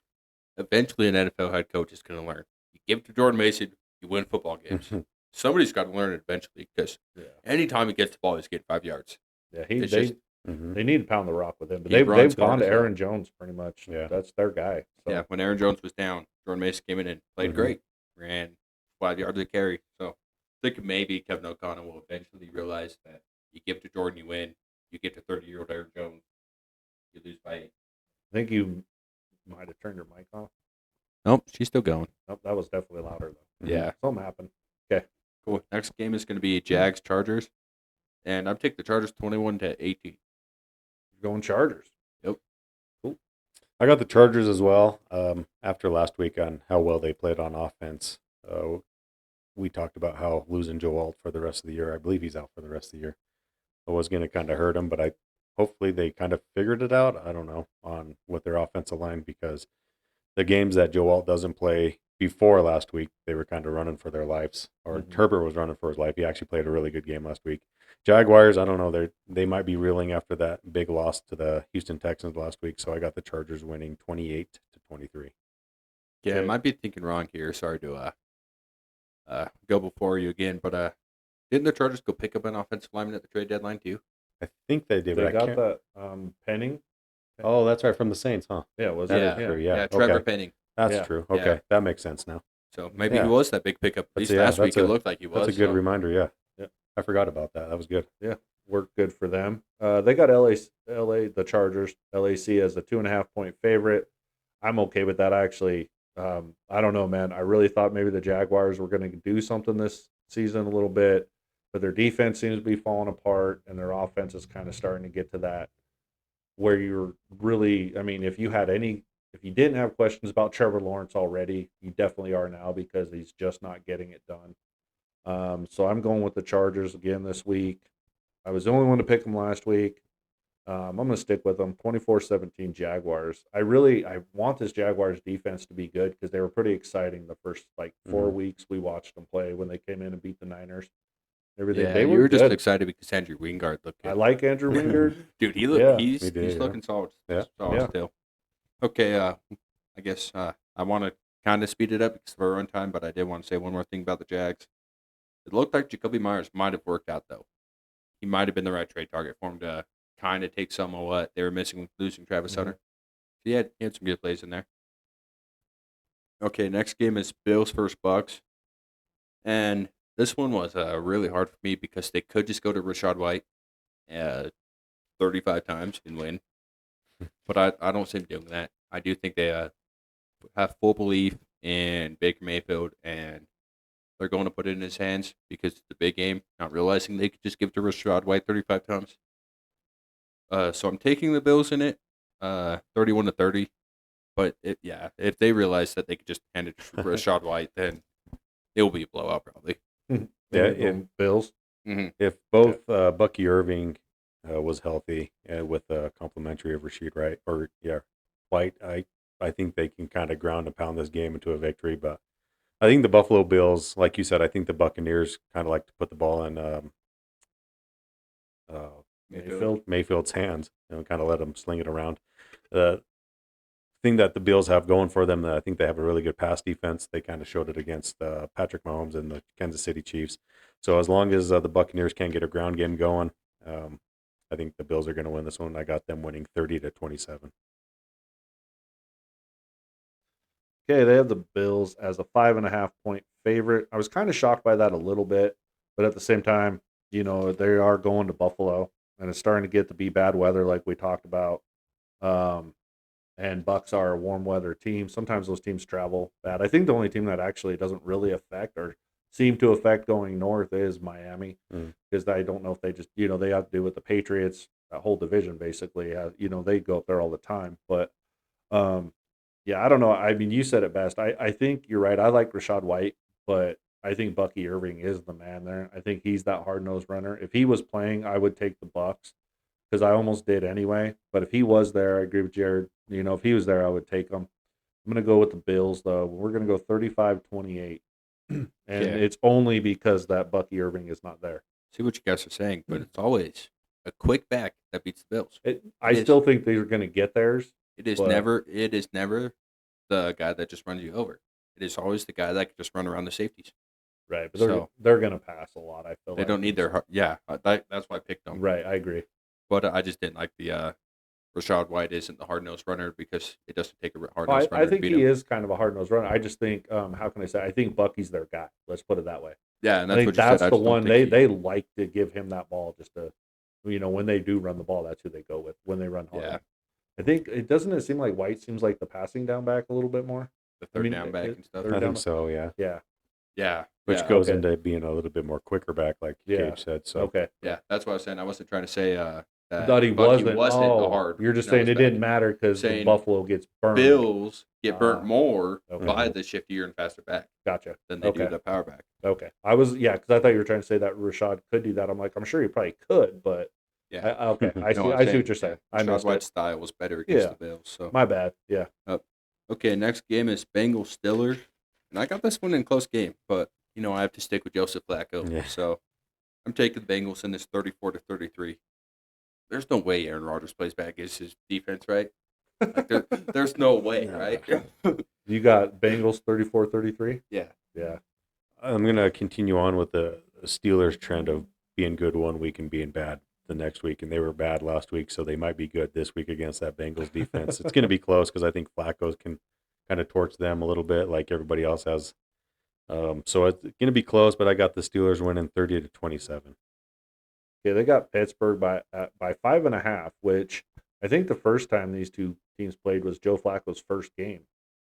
eventually an NFL head coach is going to learn. You give it to Jordan Mason, you win football games. Somebody's got to learn it eventually because yeah, anytime he gets the ball, he's getting 5 yards. yeah. It's They just they need to pound the rock with him, but He runs they've gone hard to as hell. Aaron Jones pretty much. Yeah. That's their guy. So. yeah. When Aaron Jones was down, Jordan Mason came in and played Mhm. great, ran 5 yards a carry. So I think maybe Kevin O'Connell will eventually realize that you give to Jordan, you win. You get to 30-year-old Aaron Jones, you lose by 8. I think you might have turned your mic off. Nope, she's still going. Nope, that was definitely louder though. Yeah. Something happened. Cool. Next game is going to be Jags Chargers, and I'm taking the Chargers 21-18. You're going Chargers. I got the Chargers as well. After last week on how well they played on offense, we talked about how losing Joe Alt for the rest of the year. I believe he's out for the rest of the year. It was going to kind of hurt him, but hopefully they kind of figured it out. I don't know on with their offensive line, because the games that Joe Alt doesn't play before last week, they were kind of running for their lives, or Mhm. Herbert was running for his life. He actually played a really good game last week. Jaguars, I don't know. They might be reeling after that big loss to the Houston Texans last week. So I got the Chargers winning 28-23. Yeah, I Okay. might be thinking wrong here. Sorry to go before you again, but didn't the Chargers go pick up an offensive lineman at the trade deadline too? I think they did, They but I got can't. that Penning. Oh, that's right, from the Saints, huh? Yeah, was That it? is Yeah. true. Yeah. Trevor Okay. Penning. That's Yeah. true. Yeah. Okay. That makes sense now. So maybe he Yeah. was that big pickup. At least last week it looked like he was. That's a good so. reminder. Yeah. Yeah. I forgot about that. That was good. Yeah, worked good for them. They got the Chargers, LAC as a 2.5 point favorite. I'm okay with that. Actually, I don't know, man. I really thought maybe the Jaguars were going to do something this season a little bit, but their defense seems to be falling apart, and their offense is kind of starting to get to that where you're really. I mean, if you didn't have questions about Trevor Lawrence already, you definitely are now because he's just not getting it done. So I'm going with the Chargers again this week. I was the only one to pick them last week. I'm going to stick with them. 24-17 Jaguars. I want this Jaguars defense to be good because they were pretty exciting the first like 4 weeks we watched them play when they came in and beat the Niners. Everything Yeah, they you were were just good. excited because Andrew Wingard looked good. I like Andrew Wingard. Dude, Yeah. he's Me too, he's yeah. looking solid. Yeah. Solid Yeah. still. Okay, I guess I want to kind of speed it up because of our run time, but I did want to say one more thing about the Jags. It looked like Jacoby Myers might have worked out though. He might have been the right trade target for him to kind of take some of what they were missing with losing Travis Mhm. Hunter. He had some good plays in there. Okay, next game is Bills versus Bucks, and this one was really hard for me because they could just go to Rashad White 35 times and win, but I don't see them doing that. I do think they have full belief in Baker Mayfield, and they're going to put it in his hands because it's a big game, not realizing they could just give it to Rashad White 35 times. So I'm taking the Bills in it, 31-30. But if they realize that they could just hand it to Rashad White, then it will be a blowout probably. Bills. Mm-hmm. If both Bucky Irving was healthy with a complimentary of Rashid White, I think they can kind of ground and pound this game into a victory. But I think the Buffalo Bills, like you said, I think the Buccaneers kind of like to put the ball in Mayfield's hands and kind of let him sling it around. The thing that the Bills have going for them, I think they have a really good pass defense. They kind of showed it against Patrick Mahomes and the Kansas City Chiefs. So as long as the Buccaneers can't get a ground game going, I think the Bills are going to win this one. I got them winning 30-27. Okay, they have the Bills as a 5.5 point favorite. I was kind of shocked by that a little bit, but at the same time, they are going to Buffalo, and it's starting to get to be bad weather, like we talked about. And Bucks are a warm weather team. Sometimes those teams travel bad. I think the only team that actually doesn't really affect or seem to affect going north is Miami, because I don't know if they just they have to do with the Patriots, that whole division basically. They go up there all the time, but yeah, I don't know. I mean, you said it best. I think you're right. I like Rashad White, but I think Bucky Irving is the man there. I think he's that hard nosed runner. If he was playing, I would take the Bucks because I almost did anyway. But if he was there, I agree with Jared. If he was there, I would take him. I'm going to go with the Bills, though. We're going to go 35-28. And it's only because that Bucky Irving is not there. See what you guys are saying, but it's always a quick back that beats the Bills. I still think they're going to get theirs. It is never the guy that just runs you over. It is always the guy that can just run around the safeties. Right, but they're going to pass a lot, I feel they don't need their that's why I picked them. Right, I agree. But I just didn't like the Rashad White isn't the hard-nosed runner because it doesn't take a hard-nosed runner I think to beat he him. is kind of a hard-nosed runner. I just think, how can I say? I think Bucky's their guy. Let's put it that way. Yeah, and I that's think what you that's said. the one they like to give him that ball just to, when they do run the ball, that's who they go with when they run hard. Yeah. I think it seem like White seems like the passing down back a little bit more? The third down back and stuff. I think so, yeah. Yeah. Yeah. Which goes into being a little bit more quicker back, like Cage said. So okay. Yeah, that's what I was saying. I wasn't trying to say that I thought he Bucky wasn't a hard. You're just saying it didn't matter because Buffalo gets burned. Bills get burnt more okay. by the shiftier and faster back. Gotcha. Than they do the power back. Okay. Because I thought you were trying to say that Rashad could do that. I'm like, I'm sure he probably could, but yeah. Okay. I see what you're saying. Rashad White's style was better against the Bills. So my bad. Yeah. Okay, next game is Bengals Steelers. And I got this one in close game, but I have to stick with Joseph Flacco. Yeah. So I'm taking the Bengals in this 34-33. There's no way Aaron Rodgers plays back against his defense, right? Like there's no way, right? You got Bengals 34-33? Yeah. Yeah. I'm going to continue on with the Steelers trend of being good one week and being bad the next week, and they were bad last week, so they might be good this week against that Bengals defense. It's going to be close because I think Flacco can kind of torch them a little bit like everybody else has. So it's going to be close, but I got the Steelers winning 30-27. Okay, they got Pittsburgh by 5.5, which I think the first time these two teams played was Joe Flacco's first game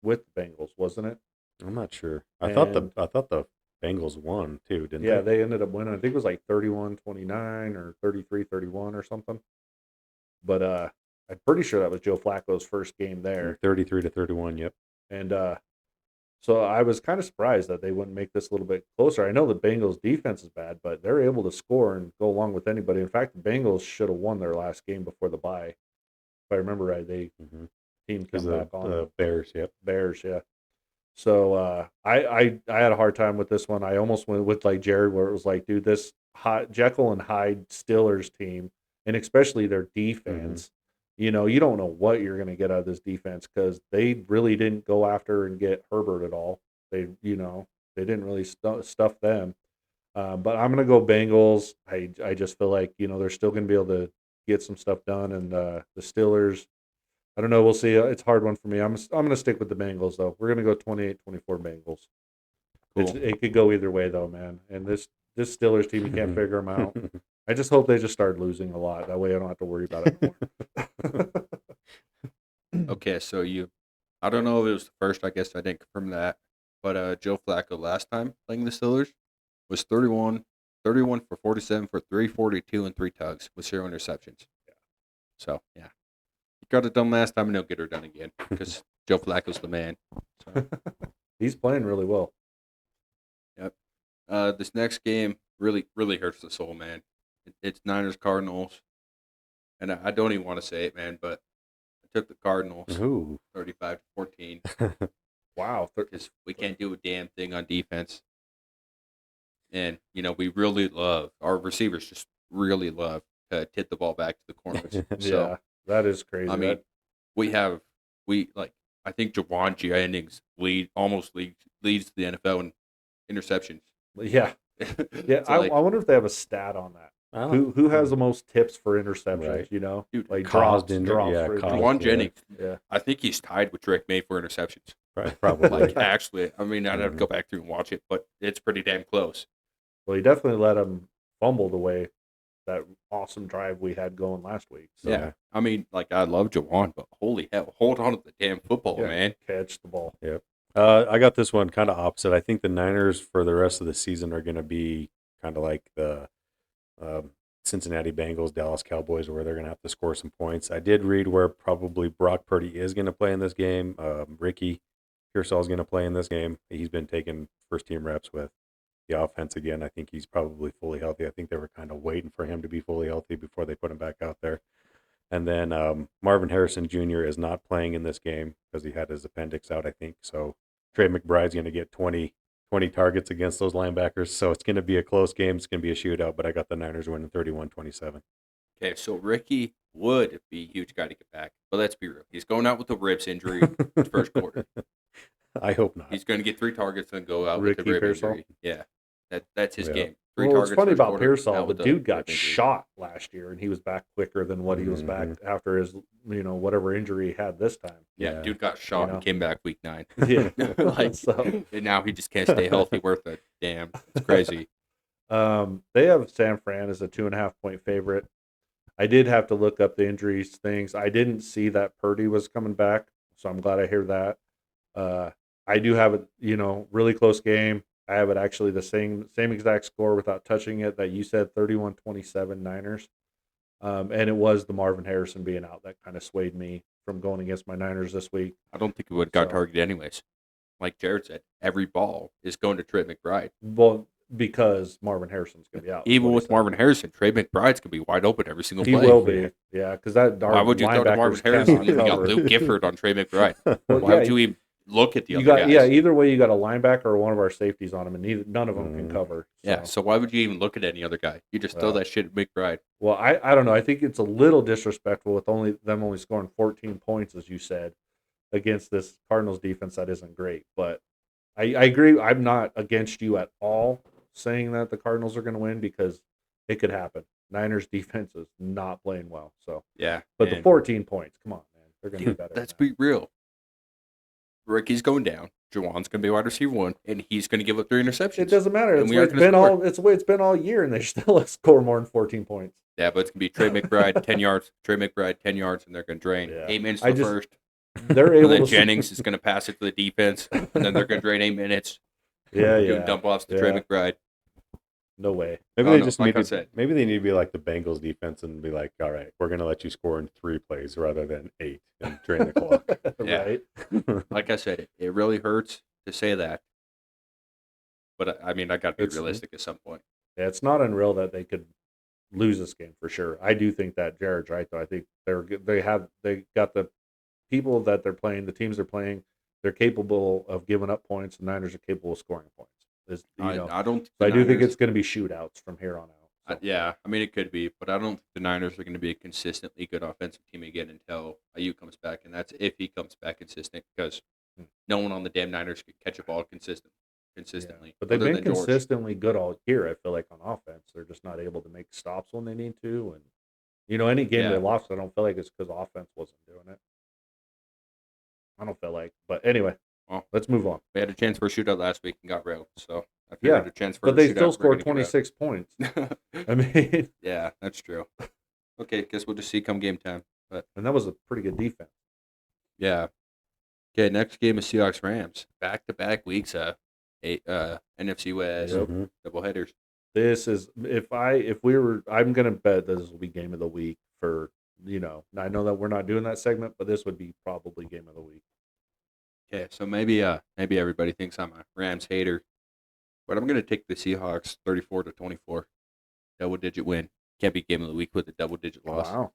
with the Bengals, wasn't it? I'm not sure. I thought And the Bengals won too, didn't yeah, they? they ended up winning. I think it was like 31-29 or 33-31 or something. But I'm pretty sure that was Joe Flacco's first game there. 33-31. Yep. And so I was kind of surprised that they wouldn't make this a little bit closer. I know the Bengals defense is bad, but they're able to score and go along with anybody. In fact, the Bengals should have won their last game before the bye. If I remember right, they team Because come back on the Bears. Yep. Bears, yeah. So I had a hard time with this one. I almost went with like Jared, where it was like, dude, this Jekyll and Hyde Steelers team, and especially their defense. You know, you don't know what you're going to get out of this defense because they really didn't go after and get Herbert at all. They didn't really stuff them. But I'm going to go Bengals. I just feel like they're still going to be able to get some stuff done, and the Steelers. I don't know. We'll see. It's a hard one for me. I'm going to stick with the Bengals though. We're going to go 28-24 Bengals. Cool. It could go either way though, man. And this Steelers team, you can't figure them out. I just hope they just start losing a lot. That way I don't have to worry about it anymore. Okay, so I don't know if it was the first. I guess I didn't confirm that, but Joe Flacco last time playing the Steelers was 31 for 47 for 342 and 3 tugs with 0 interceptions. Yeah. So yeah, he got it done last time, and he'll get her done again because Joe Flacco's the man. So. He's playing really well. Yep. This next game really hurts the soul, man. It's Niners Cardinals, and I don't even want to say it, man, but I took the Cardinals. Ooh. 35-14. Wow. Because we can't do a damn thing on defense. And, we really love, our receivers just really love to tit the ball back to the corners. So, Yeah, that is crazy. I mean, I think Jawan Jennings almost leads the NFL in interceptions. Yeah. Yeah, So, I wonder if they have a stat on that. Who has the most tips for interceptions, Right. Dude, like caused drops yeah, for caused, Jawan Jennings, yeah. I think he's tied with Drake May for interceptions. Probably. Like, actually, I mean, I'd have to go back through and watch it, but it's pretty damn close. Well, he definitely let him fumble away that awesome drive we had going last week. So, Yeah. I mean, like, I love Jawan, but holy hell, hold on to the damn football, yeah, man. catch the ball. Yep. I got this one kind of opposite. I think the Niners for the rest of the season are going to be kind of like the Cincinnati Bengals, Dallas Cowboys, where they're going to have to score some points. I did read where probably Brock Purdy is going to play in this game. Ricky Pearsall is going to play in this game. He's been taking first-team reps with the offense again. I think he's probably fully healthy. I think they were kind of waiting for him to be fully healthy before they put him back out there. And then Marvin Harrison Jr. is not playing in this game because he had his appendix out, I think. So Trey McBride's going to get 20 targets against those linebackers. So it's going to be a close game. It's going to be a shootout, but I got the Niners winning 31-27. Okay, so Ricky would be a huge guy to get back. But let's be real. He's going out with a ribs injury first quarter. I hope not. He's going to get 3 targets and go out Ricky with a rib Pearsall? injury. Yeah, that's his Yeah. game. Well, what's funny first about quarter, Pearsall, out the with a dude got rib injury. shot last year, and he was back quicker than what he was back after his, whatever injury he had this time. Yeah, dude got shot and came back week 9. Yeah. Like, So, and now he just can't stay healthy worth a damn. It's crazy. they have San Fran as a 2.5-point favorite. I did have to look up the injuries things. I didn't see that Purdy was coming back, so I'm glad I hear that. I do have it, really close game. I have it actually the same exact score without touching it that you said, 31-27 Niners. And it was the Marvin Harrison being out that kind of swayed me from going against my Niners this week. I don't think he would have got So- targeted anyways. Like Jared said, every ball is going to Trey McBride. Well, because Marvin Harrison's going to be out. Even What he with said. Marvin Harrison, Trey McBride's going to be wide open every single He play. will be. Yeah, because that Why would you throw to Marvin Harrison? You got Luke Gifford on Trey McBride. Well, Why would you even look at the other guys? Yeah, either way, you got a linebacker or one of our safeties on him, and none of them can cover. So. Yeah, so why would you even look at any other guy? You just throw that shit at McBride. Well, I don't know. I think it's a little disrespectful with only scoring 14 points, as you said, against this Cardinals defense that isn't great. But I agree. I'm not against you at all saying that the Cardinals are going to win because it could happen. Niners defense is not playing well. So, Yeah. but the 14 points, come on, man, they're going to be better. Let's than be real. Ricky's going down. Jawan's going to be wide receiver 1, and he's going to give up 3 interceptions. that. It doesn't matter. And It's we the way aren't it's gonna been score. all. It's the way it's been all year, and they still score more than 14 points. Yeah, but it's going to be Trey McBride 10 yards. Trey McBride 10 yards, and they're going to drain 8 minutes to the first. They're And able then to. Jennings is going to pass it to the defense, and then they're going to drain 8 minutes. Yeah, Doing dump offs to Trey McBride. No way. Maybe Oh, they no, just like need I to. said. Maybe they need to be like the Bengals defense and be like, all right, we're going to let you score in 3 plays rather than 8 and drain the clock. Yeah. Right. Like I said, it really hurts to say that. But, I mean, I got to be It's- realistic at some point. Yeah, it's not unreal that they could lose this game for sure. I do think that Jared's right though. I think they got the people that they're playing, the teams they're playing, they're capable of giving up points. The Niners are capable of scoring points. I don't. So I do think Niners- it's going to be shootouts from here on out. So. Yeah, I mean, it could be, but I don't think the Niners are going to be a consistently good offensive team again until Ayuk comes back, and that's if he comes back consistent, because no one on the damn Niners could catch a ball consistently. Yeah. But they've other been than George. consistently good all year. I feel like on offense, they're just not able to make stops when they need to. And any game Yeah. they lost, I don't feel like it's because offense wasn't doing it. I don't feel like. But anyway, Well, let's move on. We had a chance for a shootout last week and got railed, so I Yeah, figured a chance for But a they shootout, still we're scored gonna give 26 points. it I mean, up. Yeah, that's true. Okay, guess we'll just see come game time. But and that was a pretty good defense. yeah. Okay, next game is Seahawks Rams. Back-to-back weeks of NFC West Yep. double headers. This is I'm gonna bet this will be game of the week for I know that we're not doing that segment, but this would be probably game of the week. Okay, so maybe everybody thinks I'm a Rams hater, but I'm gonna take the Seahawks 34-24, double-digit win. Can't be game of the week with a double-digit loss. Wow.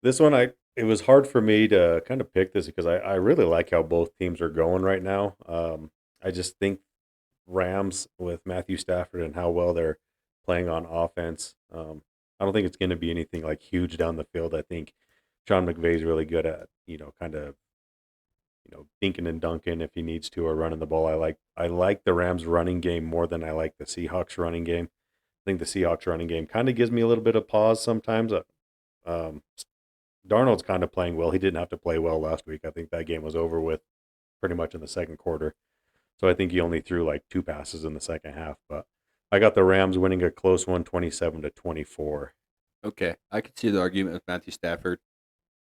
This one, it was hard for me to kind of pick this because I really like how both teams are going right now. I just think Rams with Matthew Stafford and how well they're playing on offense. I don't think it's going to be anything like huge down the field. I think Sean McVay's really good at kind of dinking and dunking if he needs to, or running the ball. I like the Rams running game more than I like the Seahawks running game. I think the Seahawks running game kind of gives me a little bit of pause sometimes. Darnold's kind of playing well. He didn't have to play well last week. I think that game was over with pretty much in the second quarter. So I think he only threw like 2 passes in the second half. But I got the Rams winning a close one, 27-24. Okay, I can see the argument with Matthew Stafford.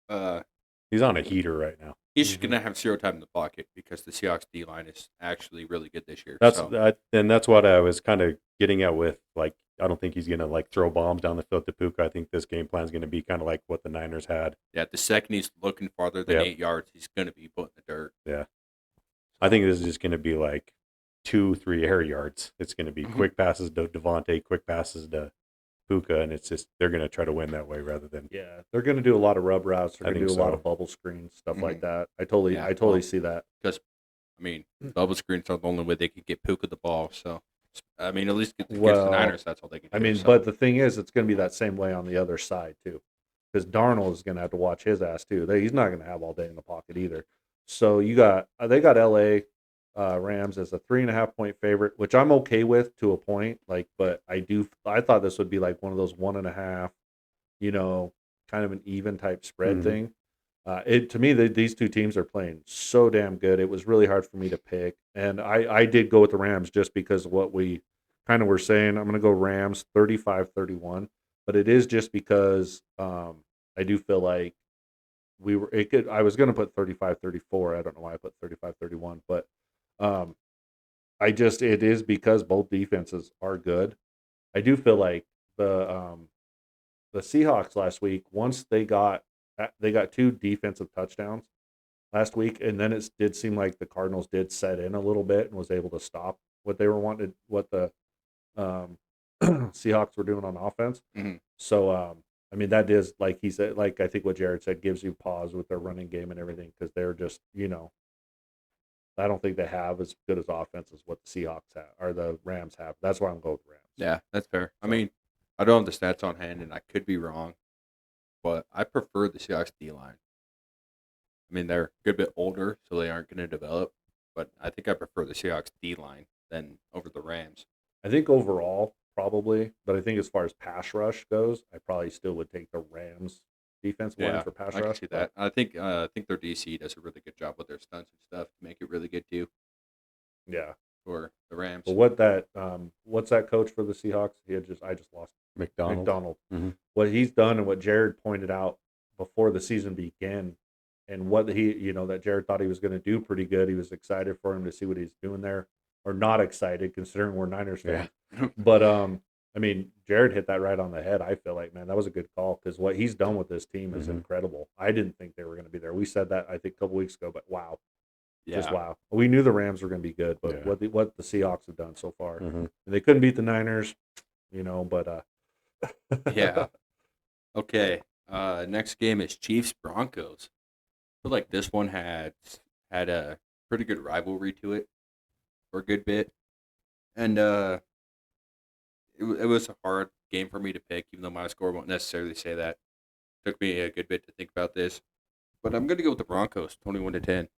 He's on a heater right now. He's just gonna have 0 time in the pocket because the Seahawks D line is actually really good this year. That's so. and that's what I was kind of getting at with, like, I don't think he's gonna like throw bombs down the field to Puka. I think this game plan is gonna be kind of like what the Niners had. Yeah, the second he's looking farther than 8 yards, he's gonna be put in the dirt. Yeah, I think this is just gonna be like 2-3 air yards. It's gonna be quick passes to Devontae, quick passes to Puka, and it's just they're gonna try to win that way rather than They're going to do a lot of rub routes. They're I going to think do a lot so. of bubble screens, stuff like Mhm. that. I totally see that. Because, I mean, bubble screens are the only way they could get Puka the ball. So, I mean, at least against Well, the Niners, that's all they can do. I mean, so. but the thing is, it's going to be that same way on the other side too, because Darnold is going to have to watch his ass too. He's not going to have all day in the pocket either. So they got LA Rams as a 3.5-point favorite, which I'm okay with to a point. Like, but I thought this would be like one of those 1.5, kind of an even type spread thing. To me, these two teams are playing so damn good. It was really hard for me to pick, and I did go with the Rams just because of what we kind of were saying. I'm going to go Rams 35-31, but it is just because I do feel like I was going to put 35-34. I don't know why I put 35-31, but it is because both defenses are good. I do feel like the Seahawks last week, once they got 2 defensive touchdowns last week, and then it did seem like the Cardinals did set in a little bit and was able to stop what they were wanting, what the Seahawks were doing on offense. Mhm. So, I mean, that is, like he said, like I think what Jared said, gives you pause with their running game and everything, because they're just, I don't think they have as good as offense as what the Seahawks have or the Rams have. That's why I'm going with Rams. Yeah, that's fair. I mean, I don't have the stats on hand, and I could be wrong, but I prefer the Seahawks D line. I mean, they're a good bit older, so they aren't going to develop, but I think I prefer the Seahawks D line than over the Rams. I think overall, probably. But I think as far as pass rush goes, I probably still would take the Rams defensive line Yeah, for pass I can rush. see But that. I think their DC does a really good job with their stunts and stuff to make it really good too yeah. for the But Rams. what's that coach for the Seahawks? I just lost McDonald. McDonald. Mm-hmm. What he's done and what Jared pointed out before the season began, and what that Jared thought he was going to do pretty good. He was excited for him to see what he's doing there, or not excited considering we're Niners fans. Yeah. But I mean, Jared hit that right on the head. I feel like, man, that was a good call because what he's done with this team is Mhm. incredible. I didn't think they were going to be there. We said that I think a couple weeks ago, but wow, just Yeah, wow. We knew the Rams were going to be good, but Yeah. what the Seahawks have done so far, Mhm. and they couldn't beat the Niners, but yeah. Okay. Next game is Chiefs Broncos. I feel like this one had a pretty good rivalry to it for a good bit, and it was a hard game for me to pick, even though my score won't necessarily say that. Took me a good bit to think about this, but I'm gonna go with the Broncos, 21-10.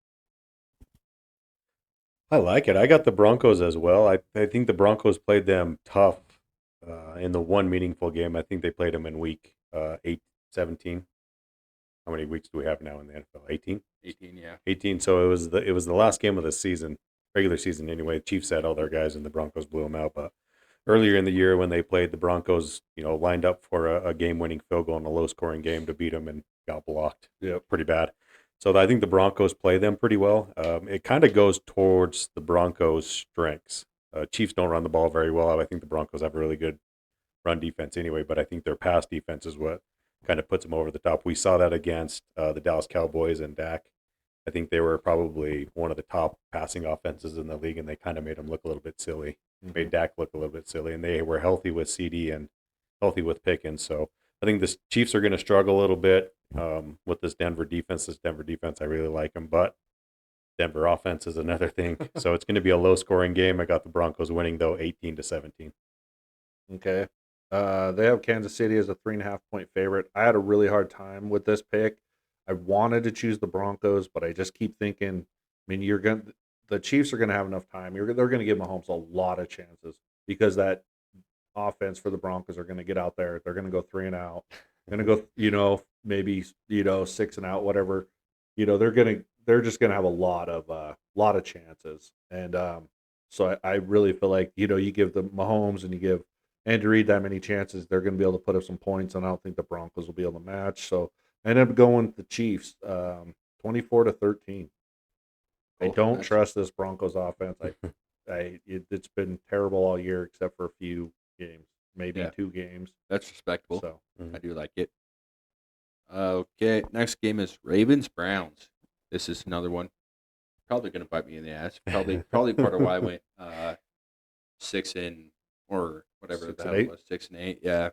I like it. I got the Broncos as well. I think the Broncos played them tough in the one meaningful game. I think they played them in week 8, 17. How many weeks do we have now in the NFL? 18? 18, yeah. 18. So it was the last game of the season, regular season anyway. Chiefs had all their guys and the Broncos blew them out. But earlier in the year when they played, the Broncos, lined up for a game-winning field goal in a low-scoring game to beat them and got blocked. Yep. Pretty bad. So I think the Broncos play them pretty well. It kind of goes towards the Broncos' strengths. Chiefs don't run the ball very well. I think the Broncos have a really good run defense anyway, but I think their pass defense is what kind of puts them over the top. We saw that against the Dallas Cowboys and Dak. I think they were probably one of the top passing offenses in the league, and they kind of made them look a little bit silly. Made Dak look a little bit silly, and they were healthy with CD and healthy with Pickens. So I think the Chiefs are going to struggle a little bit with this Denver defense. This Denver defense, I really like them, but Denver offense is another thing. So it's going to be a low-scoring game. I got the Broncos winning though, 18-17. Okay. They have Kansas City as a 3.5 point favorite. I had a really hard time with this pick. I wanted to choose the Broncos, but I just keep thinking, I mean, the Chiefs are gonna have enough time. They're gonna give Mahomes a lot of chances because that offense for the Broncos are gonna get out there. They're gonna go 3 and out. Gonna go, maybe 6 and out, whatever. They're just gonna have a lot of chances. And so I really feel like, you give the Mahomes and you give Andy Reid that many chances, they're going to be able to put up some points, and I don't think the Broncos will be able to match. So I ended up going with the Chiefs, 24-13. I Oh, don't nice. trust this Broncos offense. It's been terrible all year except for a few games, maybe Yeah. 2 games. That's respectable. So I do like it. Okay, next game is Ravens Browns. This is another one. Probably gonna bite me in the ass. Probably part of why I went 6 or whatever 6 the and hell it 8? was, 6-8. Yeah,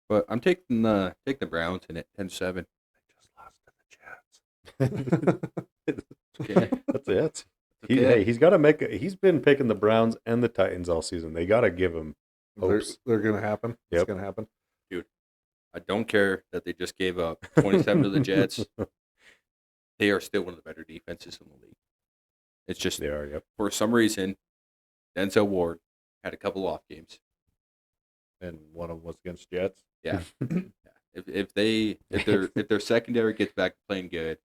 but I'm taking the Browns in it 10-7. I just lost to the Jets. Okay, That's it. okay. He's got to make. He's been picking the Browns and the Titans all season. They got to give him hopes. They're going to happen. It's Yep. going to happen. Dude, I don't care that they just gave up 27 to the Jets. They are still one of the better defenses in the league. It's just They are. Yep. for some reason, Denzel Ward had a couple off games. And one of them was against Jets. Yeah. If their secondary gets back to playing good,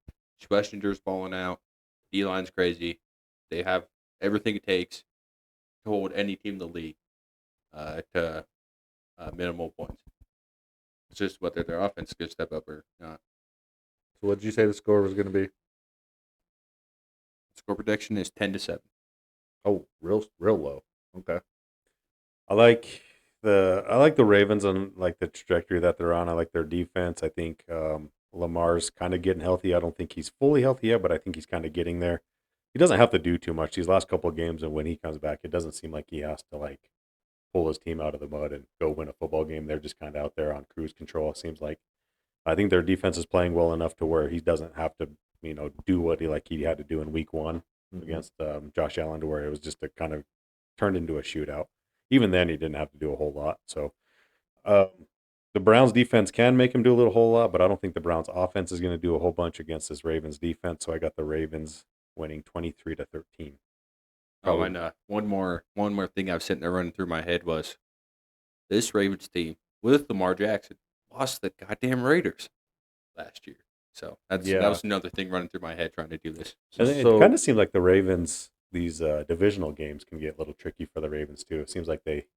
Schwessinger's balling out, D-line's crazy. They have everything it takes to hold any team in the league to minimal points. It's just whether their offense could step up or not. So what did you say the score was going to be? Score prediction is 10-7. Oh, real low. Okay. I like the Ravens and like the trajectory that they're on. I like their defense. I think Lamar's kind of getting healthy. I don't think he's fully healthy yet, but I think he's kind of getting there. He doesn't have to do too much these last couple of games, and when he comes back, it doesn't seem like he has to like pull his team out of the mud and go win a football game. They're just kind of out there on cruise control. It seems like. I think their defense is playing well enough to where he doesn't have to, do what he had to do in week 1 against Josh Allen, to where it was just a kind of turned into a shootout. Even then, he didn't have to do a whole lot. So the Browns defense can make him do a little whole lot, but I don't think the Browns offense is going to do a whole bunch against this Ravens defense. So I got the Ravens winning 23-13. Oh, and one more thing I was sitting there running through my head was this Ravens team with Lamar Jackson lost the goddamn Raiders last year. So that Yeah. was another thing running through my head trying to do this. And it So- kind of seemed like the Ravens, these divisional games can get a little tricky for the Ravens too. It seems like they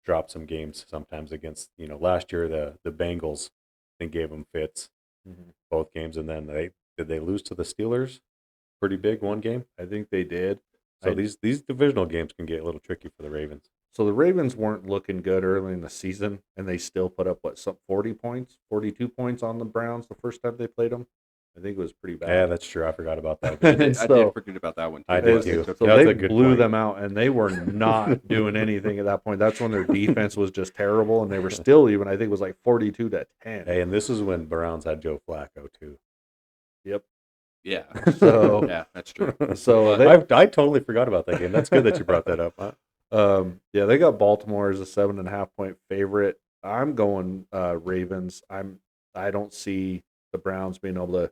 drop some games sometimes against, last year the Bengals, I think gave them fits both games, and then did they lose to the Steelers pretty big one game. I think they did. So I- these divisional games can get a little tricky for the Ravens. So the Ravens weren't looking good early in the season, and they still put up 42 points on the Browns the first time they played them. I think it was pretty bad. Yeah, that's true. I forgot about that. I And did so- forget about that one too. I did It's- too. So Yeah, that's they a good blew point. them out, and they were not doing anything at that point. That's when their defense was just terrible, and they were still even. I think it was like 42-10. Hey, and this is when Browns had Joe Flacco too. Yep. Yeah. So Yeah, that's true. so they, I totally forgot about that game. That's good that you brought that up. Huh? yeah, they got Baltimore as a 7.5-point favorite. I'm going Ravens. I don't see the Browns being able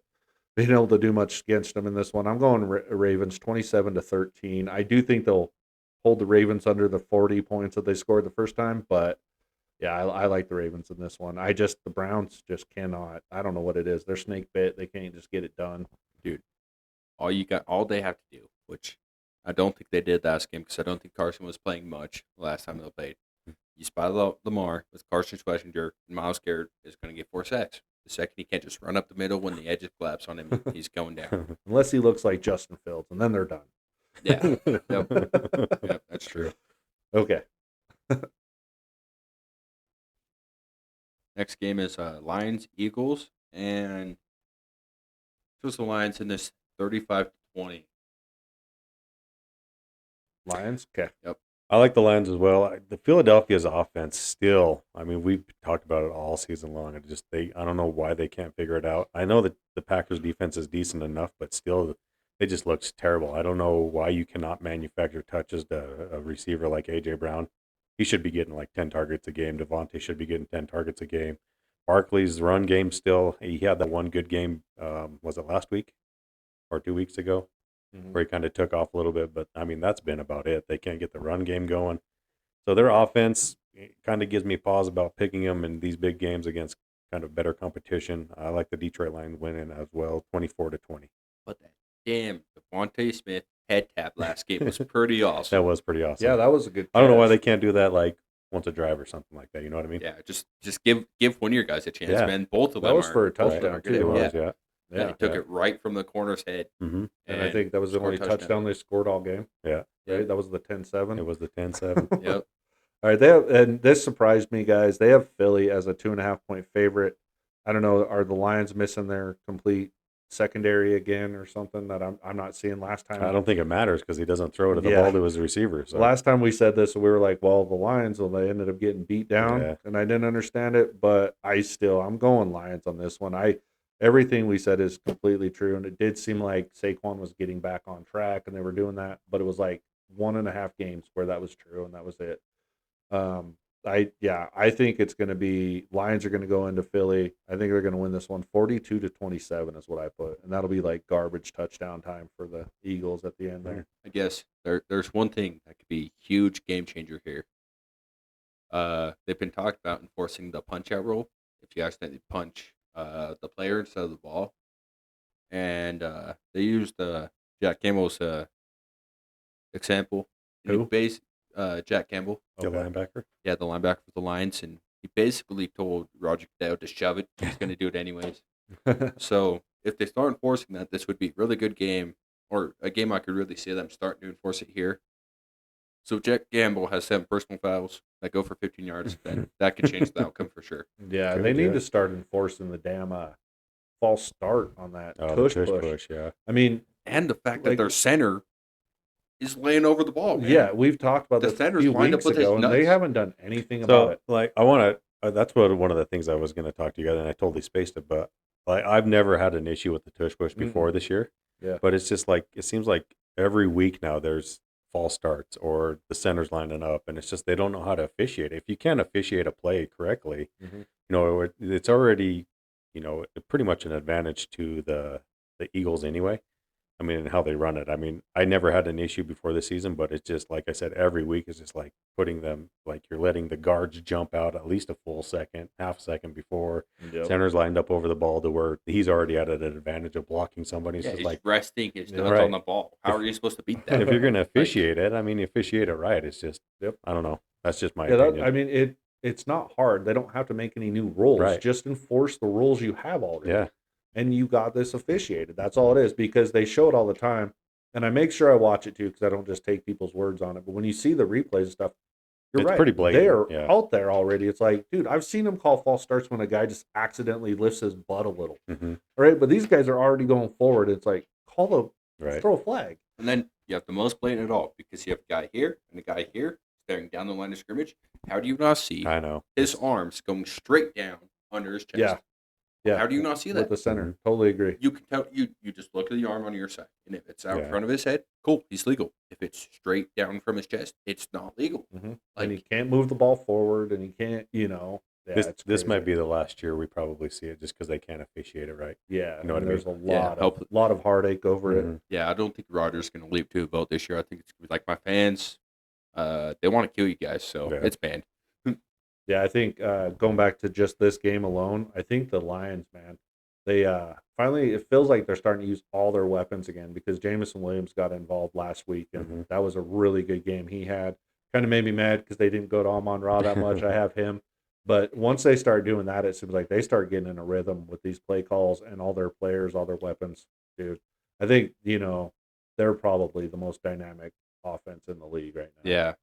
to do much against them in this one. I'm going Ravens 27-13. I do think they'll hold the Ravens under the 40 points that they scored the first time, but yeah, I like the Ravens in this one. The Browns just cannot. I don't know what it is. They're snake bit. They can't just get it done. All they have to do, which I don't think they did last game because I don't think Carson was playing much the last time they played. You spot out Lamar with Carson Schwarzenegger, and Miles Garrett is going to get 4 sacks. The second he can't just run up the middle when the edges collapse on him, he's going down. Unless he looks like Justin Fields, and then they're done. Yeah, yep, that's true. Okay. Next game is Lions Eagles, and choose the Lions in this 35-20. Lions. Okay. I like the Lions as well. The Philadelphia's offense still, I mean, we've talked about it all season long. I don't know why they can't figure it out. I know that the Packers defense is decent enough, but still, it just looks terrible. I don't know why you cannot manufacture touches to a receiver like A.J. Brown. He should be getting like 10 targets a game. Devontae should be getting 10 targets a game. Barkley's run game still, he had that one good game, was it last week or 2 weeks ago? Where he kind of took off a little bit, but I mean, that's been about it. They can't get the run game going. So their offense kind of gives me pause about picking them in these big games against kind of better competition. I like the Detroit Lions winning as well, 24-20. But that damn Devontae Smith head tap last game was pretty awesome. That was pretty awesome. Yeah, that was a good. I don't know why catch. they can't do that like once a drive or something like that. You know what I mean? Yeah, just give one of your guys a chance, Yeah. man. Both of That them was are for a Right. touchdown It too. was, Yeah. yeah. Yeah, he took it right from the corner's head. Mm-hmm. And I think that was the scored only a touchdown they scored all game. Yeah. Right. That was the 10-7. It was the 10-7. Yep. All right, and this surprised me, guys. They have Philly as a 2.5-point favorite. I don't know. Are the Lions missing their complete secondary again or something that I'm not seeing? Last time, I don't think it matters because he doesn't throw the Yeah. ball to his receiver. So. last time we said this, we were like, well, the Lions, well, they ended up getting beat down, Yeah. and I didn't understand it, but I'm going Lions on this one. Everything we said is completely true, and it did seem like Saquon was getting back on track, and they were doing that, but it was like 1.5 games where that was true, and that was it. I think it's going to be Lions are going to go into Philly. I think they're going to win this one 42-27 is what I put, and that'll be like garbage touchdown time for the Eagles at the end there. I guess there's one thing that could be a huge game changer here. They've been talking about enforcing the punch out rule. If you accidentally punch the player instead of the ball, and they used Jack Campbell's example. Who? Jack Campbell. The linebacker. Yeah, the linebacker for the Lions, and he basically told Roger Goodell to shove it. He's going to do it anyways. So if they start enforcing that, this would be a really good game, or a game I could really see them starting to enforce it here. So if Jack Campbell has 7 personal fouls that go for 15 yards, then that could change the outcome for sure. Yeah, Good, they need yeah. to start enforcing the damn false start on that Oh, tush the push. yeah. I mean, And the fact that Like- their center is laying over the ball, man. yeah, we've talked about The this a center's few lined up weeks with his ago, and they nuts. haven't done anything about So, it. like, I want to. That's one of the things I was going to talk to you guys, and I totally spaced it. But like, I've never had an issue with the tush push before this year. Yeah. But it's just like it seems like every week now there's false starts or the center's lining up, and it's just they don't know how to officiate. If you can't officiate a play correctly, Mhm. it's already pretty much an advantage to the Eagles anyway. I mean, and how they run it. I mean, I never had an issue before the season, but it's just like I said, every week is just like putting them, like you're letting the guards jump out at least a full second, half second before Yep. center's lined up over the ball to where he's already at an advantage of blocking somebody. It's Yeah, just he's like, resting his Yeah. nuts Right. on the ball. How are you supposed to beat that? if you're going to officiate it, I mean, you officiate it right. It's just, Yep. I don't know. That's just my Yeah, opinion. I mean it's not hard. They don't have to make any new rules. Right. Just enforce the rules you have already. Yeah. And you got this officiated. That's all it is, because they show it all the time. And I make sure I watch it too, because I don't just take people's words on it. But when you see the replays and stuff, you're It's right. pretty blatant, They're yeah. out there already. It's like, dude, I've seen them call false starts when a guy just accidentally lifts his butt a little. Mhm. All right, but these guys are already going forward. It's like, Right. throw a flag. And then you have the most blatant of all, because you have a guy here and a guy here staring down the line of scrimmage. How do you not see I know. his arms going straight down under his chest? Yeah. Yeah. How do you not see With that? the center. Mhm. Totally agree. You can tell you just look at the arm on your side, and if it's out in Yeah. front of his head, cool, he's legal. If it's straight down from his chest, it's not legal. Mm-hmm. Like, And he can't move the ball forward, and he can't, yeah, This might crazy. be the last year we probably see it just because they can't officiate it right. Yeah, You know what and I there's a Yeah, lot of heartache over it. Mhm. yeah, I don't think Rodgers is going to leap to a vote this year. I think it's gonna be like my fans. They want to kill you guys, so Yeah. it's banned. Yeah, I think going back to just this game alone, I think the Lions, man, they finally, it feels like they're starting to use all their weapons again, because Jameson Williams got involved last week, and Mhm. that was a really good game he had. Kind of made me mad because they didn't go to Amon Ra that much. I have him. But once they start doing that, it seems like they start getting in a rhythm with these play calls and all their players, all their weapons. Dude, I think, they're probably the most dynamic offense in the league right now. Yeah,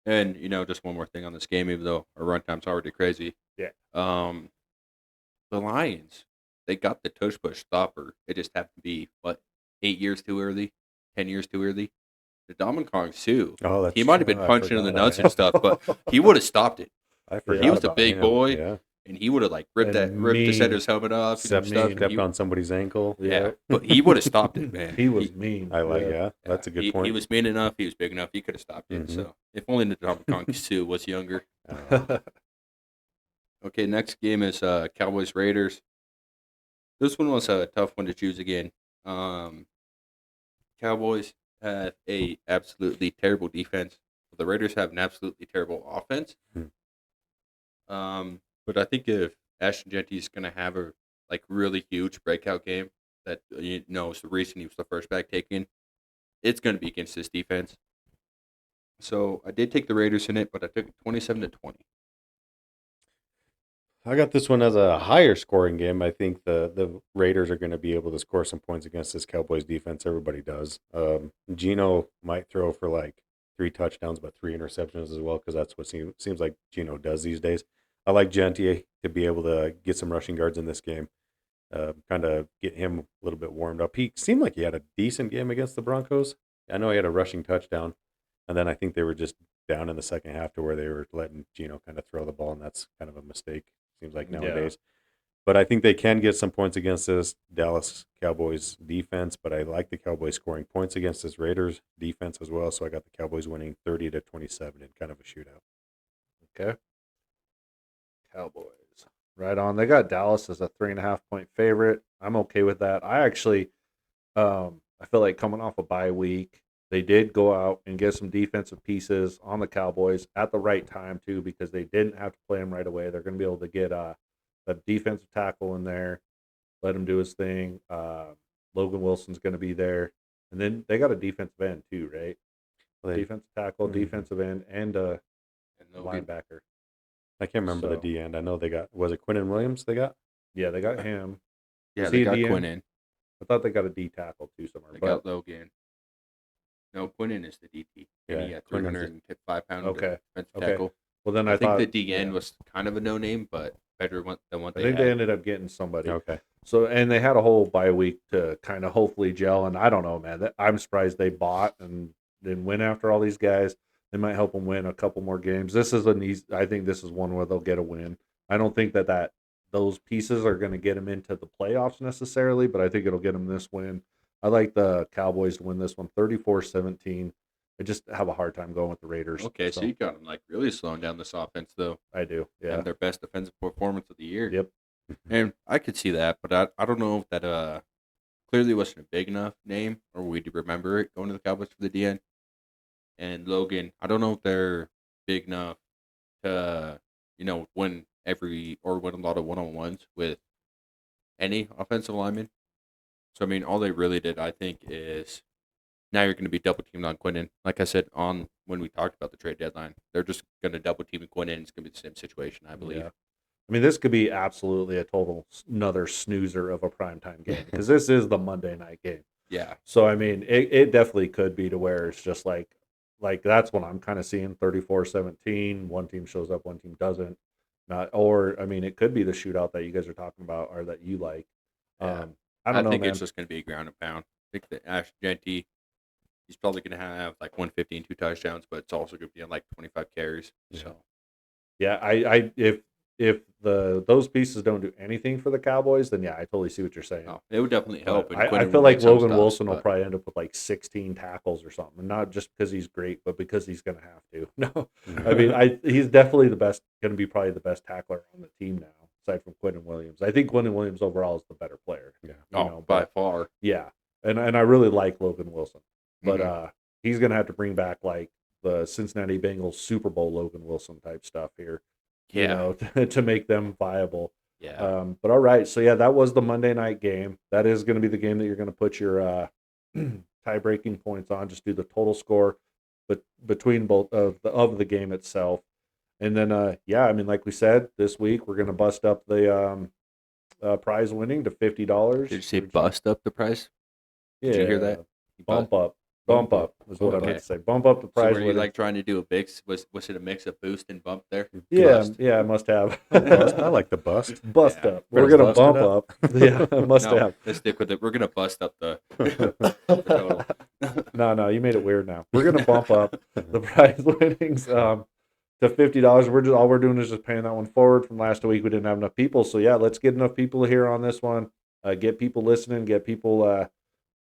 and just one more thing on this game, even though our runtime's already crazy. Yeah. The Lions, they got the tush push stopper. It just happened to be 8 years too early, 10 years too early. The Dominican Sue, Oh, that's he might have true. been I punching in the forgot. nuts and stuff, but he would have stopped it, I He forgot. was a about big him. boy. Yeah. and he would have ripped And the mean. center's helmet off and Stepped stuff. and Stepped he- on somebody's ankle. Yeah, but he would have stopped it, man. He was mean. I like. Yeah, that's a good he, point. He was mean enough. He was big enough. He could have stopped it. Mhm. So if only the Dominican Sue was younger. Okay, next game is Cowboys Raiders. This one was a tough one to choose again. Cowboys have a absolutely terrible defense. The Raiders have an absolutely terrible offense. But I think if Ashton Genty is going to have a really huge breakout game, that is the reason he was the first back taken, it's going to be against this defense. So I did take the Raiders in it, but I took it 27-20. I got this one as a higher scoring game. I think the Raiders are going to be able to score some points against this Cowboys defense. Everybody does. Gino might throw for 3 touchdowns, but 3 interceptions as well, because that's what seems like Gino does these days. I like Genty to be able to get some rushing yards in this game, kind of get him a little bit warmed up. He seemed like he had a decent game against the Broncos. I know he had a rushing touchdown, and then I think they were just down in the second half to where they were letting Gino kind of throw the ball, and that's kind of a mistake, seems like nowadays. But I think they can get some points against this Dallas Cowboys defense, but I like the Cowboys scoring points against this Raiders defense as well, so I got the Cowboys winning 30-27 in kind of a shootout. Okay. Cowboys. Right on. They got Dallas as a 3.5-point favorite. I'm okay with that. I actually, I feel like coming off a bye week, they did go out and get some defensive pieces on the Cowboys at the right time too, because they didn't have to play him right away. They're going to be able to get a defensive tackle in there, let him do his thing. Logan Wilson's going to be there, and then they got a defensive end too, right? Defensive tackle, defensive end, and a linebacker. I can't remember the So- D end. I know they got, was it Quinnen Williams they got? Yeah, they got him. Yeah, Is they he a got DN? Quinn in. I thought they got a D tackle too somewhere. They But got Logan. No, Quinnen is the DT. And Yeah, he got Quinnen's 305-pound Okay, defensive okay. tackle. well, then I I think thought the DN yeah. was kind of a no-name, but better than what I they think had. they ended up getting somebody. Okay. So, and they had a whole bye week to kind of hopefully gel. And I don't know, man. I'm surprised they bought and didn't win after all these guys. They might help them win a couple more games. This is I think this is one where they'll get a win. I don't think that those pieces are going to get them into the playoffs necessarily, but I think it'll get them this win. I like the Cowboys to win this one 34-17. I just have a hard time going with the Raiders. Okay, so you got them really slowing down this offense, though. I do. Yeah. And their best defensive performance of the year. Yep. And I could see that, but I don't know if that clearly wasn't a big enough name, or we'd remember it going to the Cowboys for the DN. And Logan, I don't know if they're big enough to, win win a lot of 1-on-1s with any offensive lineman. So, I mean, all they really did, I think, is now you're going to be double teamed on Quinnen. Like I said when we talked about the trade deadline, they're just going to double team Quinnen. It's going to be the same situation, I believe. Yeah. I mean, this could be absolutely a total another snoozer of a primetime game because this is the Monday night game. Yeah. So, I mean, it definitely could be to where it's just like that's what I'm kind of seeing 34-17. One team shows up, one team doesn't. Or, I mean, it could be the shootout that you guys are talking about or that you like. Yeah. I don't know, think man. it's just going to be a ground and pound. I think that Ash Genty, he's probably going to have like 150 and 2 touchdowns, but it's also going to be on like 25 carries. Yeah. So, Yeah, if those pieces don't do anything for the Cowboys, then yeah, I totally see what you're saying. it would definitely help. But and I Quinnen feel will like make some Logan stops, Wilson will but- probably end up with like 16 tackles or something, and not just because he's great, but because he's going to have to. No, I mean, he's definitely going to be probably the best tackler on the team now, aside from Quinnen Williams. I think Quinnen Williams overall is the better player. Yeah. by far. Yeah, and I really like Logan Wilson, but Mhm. he's going to have to bring back like the Cincinnati Bengals Super Bowl Logan Wilson type stuff here. Yeah. To make them viable. Yeah. But all right, so yeah, that was the Monday night game. That is going to be the game that you're going to put your tie-breaking points on. Just do the total score, but between both of the game itself, and then yeah, I mean, like we said, this week we're going to bust up the prize winning to $50. Did you say bust up the price? Yeah, Did you hear that? Bump up is what I meant to say. Bump up the So prize were you winning. like trying to do a mix? Was it a mix of boost and bump there? Yeah, Bust. yeah, I must have. Bust. I like the bust. Bust Yeah. up. We're Better gonna bust it bump up. up. Yeah, I must No, have. let's stick with it. We're gonna bust up the total. No, you made it weird now. We're gonna bump up the prize winnings to $50. All we're doing is just paying that one forward from last week. We didn't have enough people, so yeah, let's get enough people here on this one. Get people listening. Get people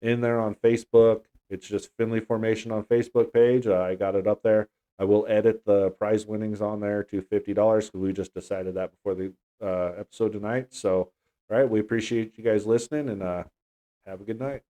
in there on Facebook. It's just Finley Formation on Facebook page. I got it up there. I will edit the prize winnings on there to $50 because we just decided that before the episode tonight. So, all right, we appreciate you guys listening and have a good night.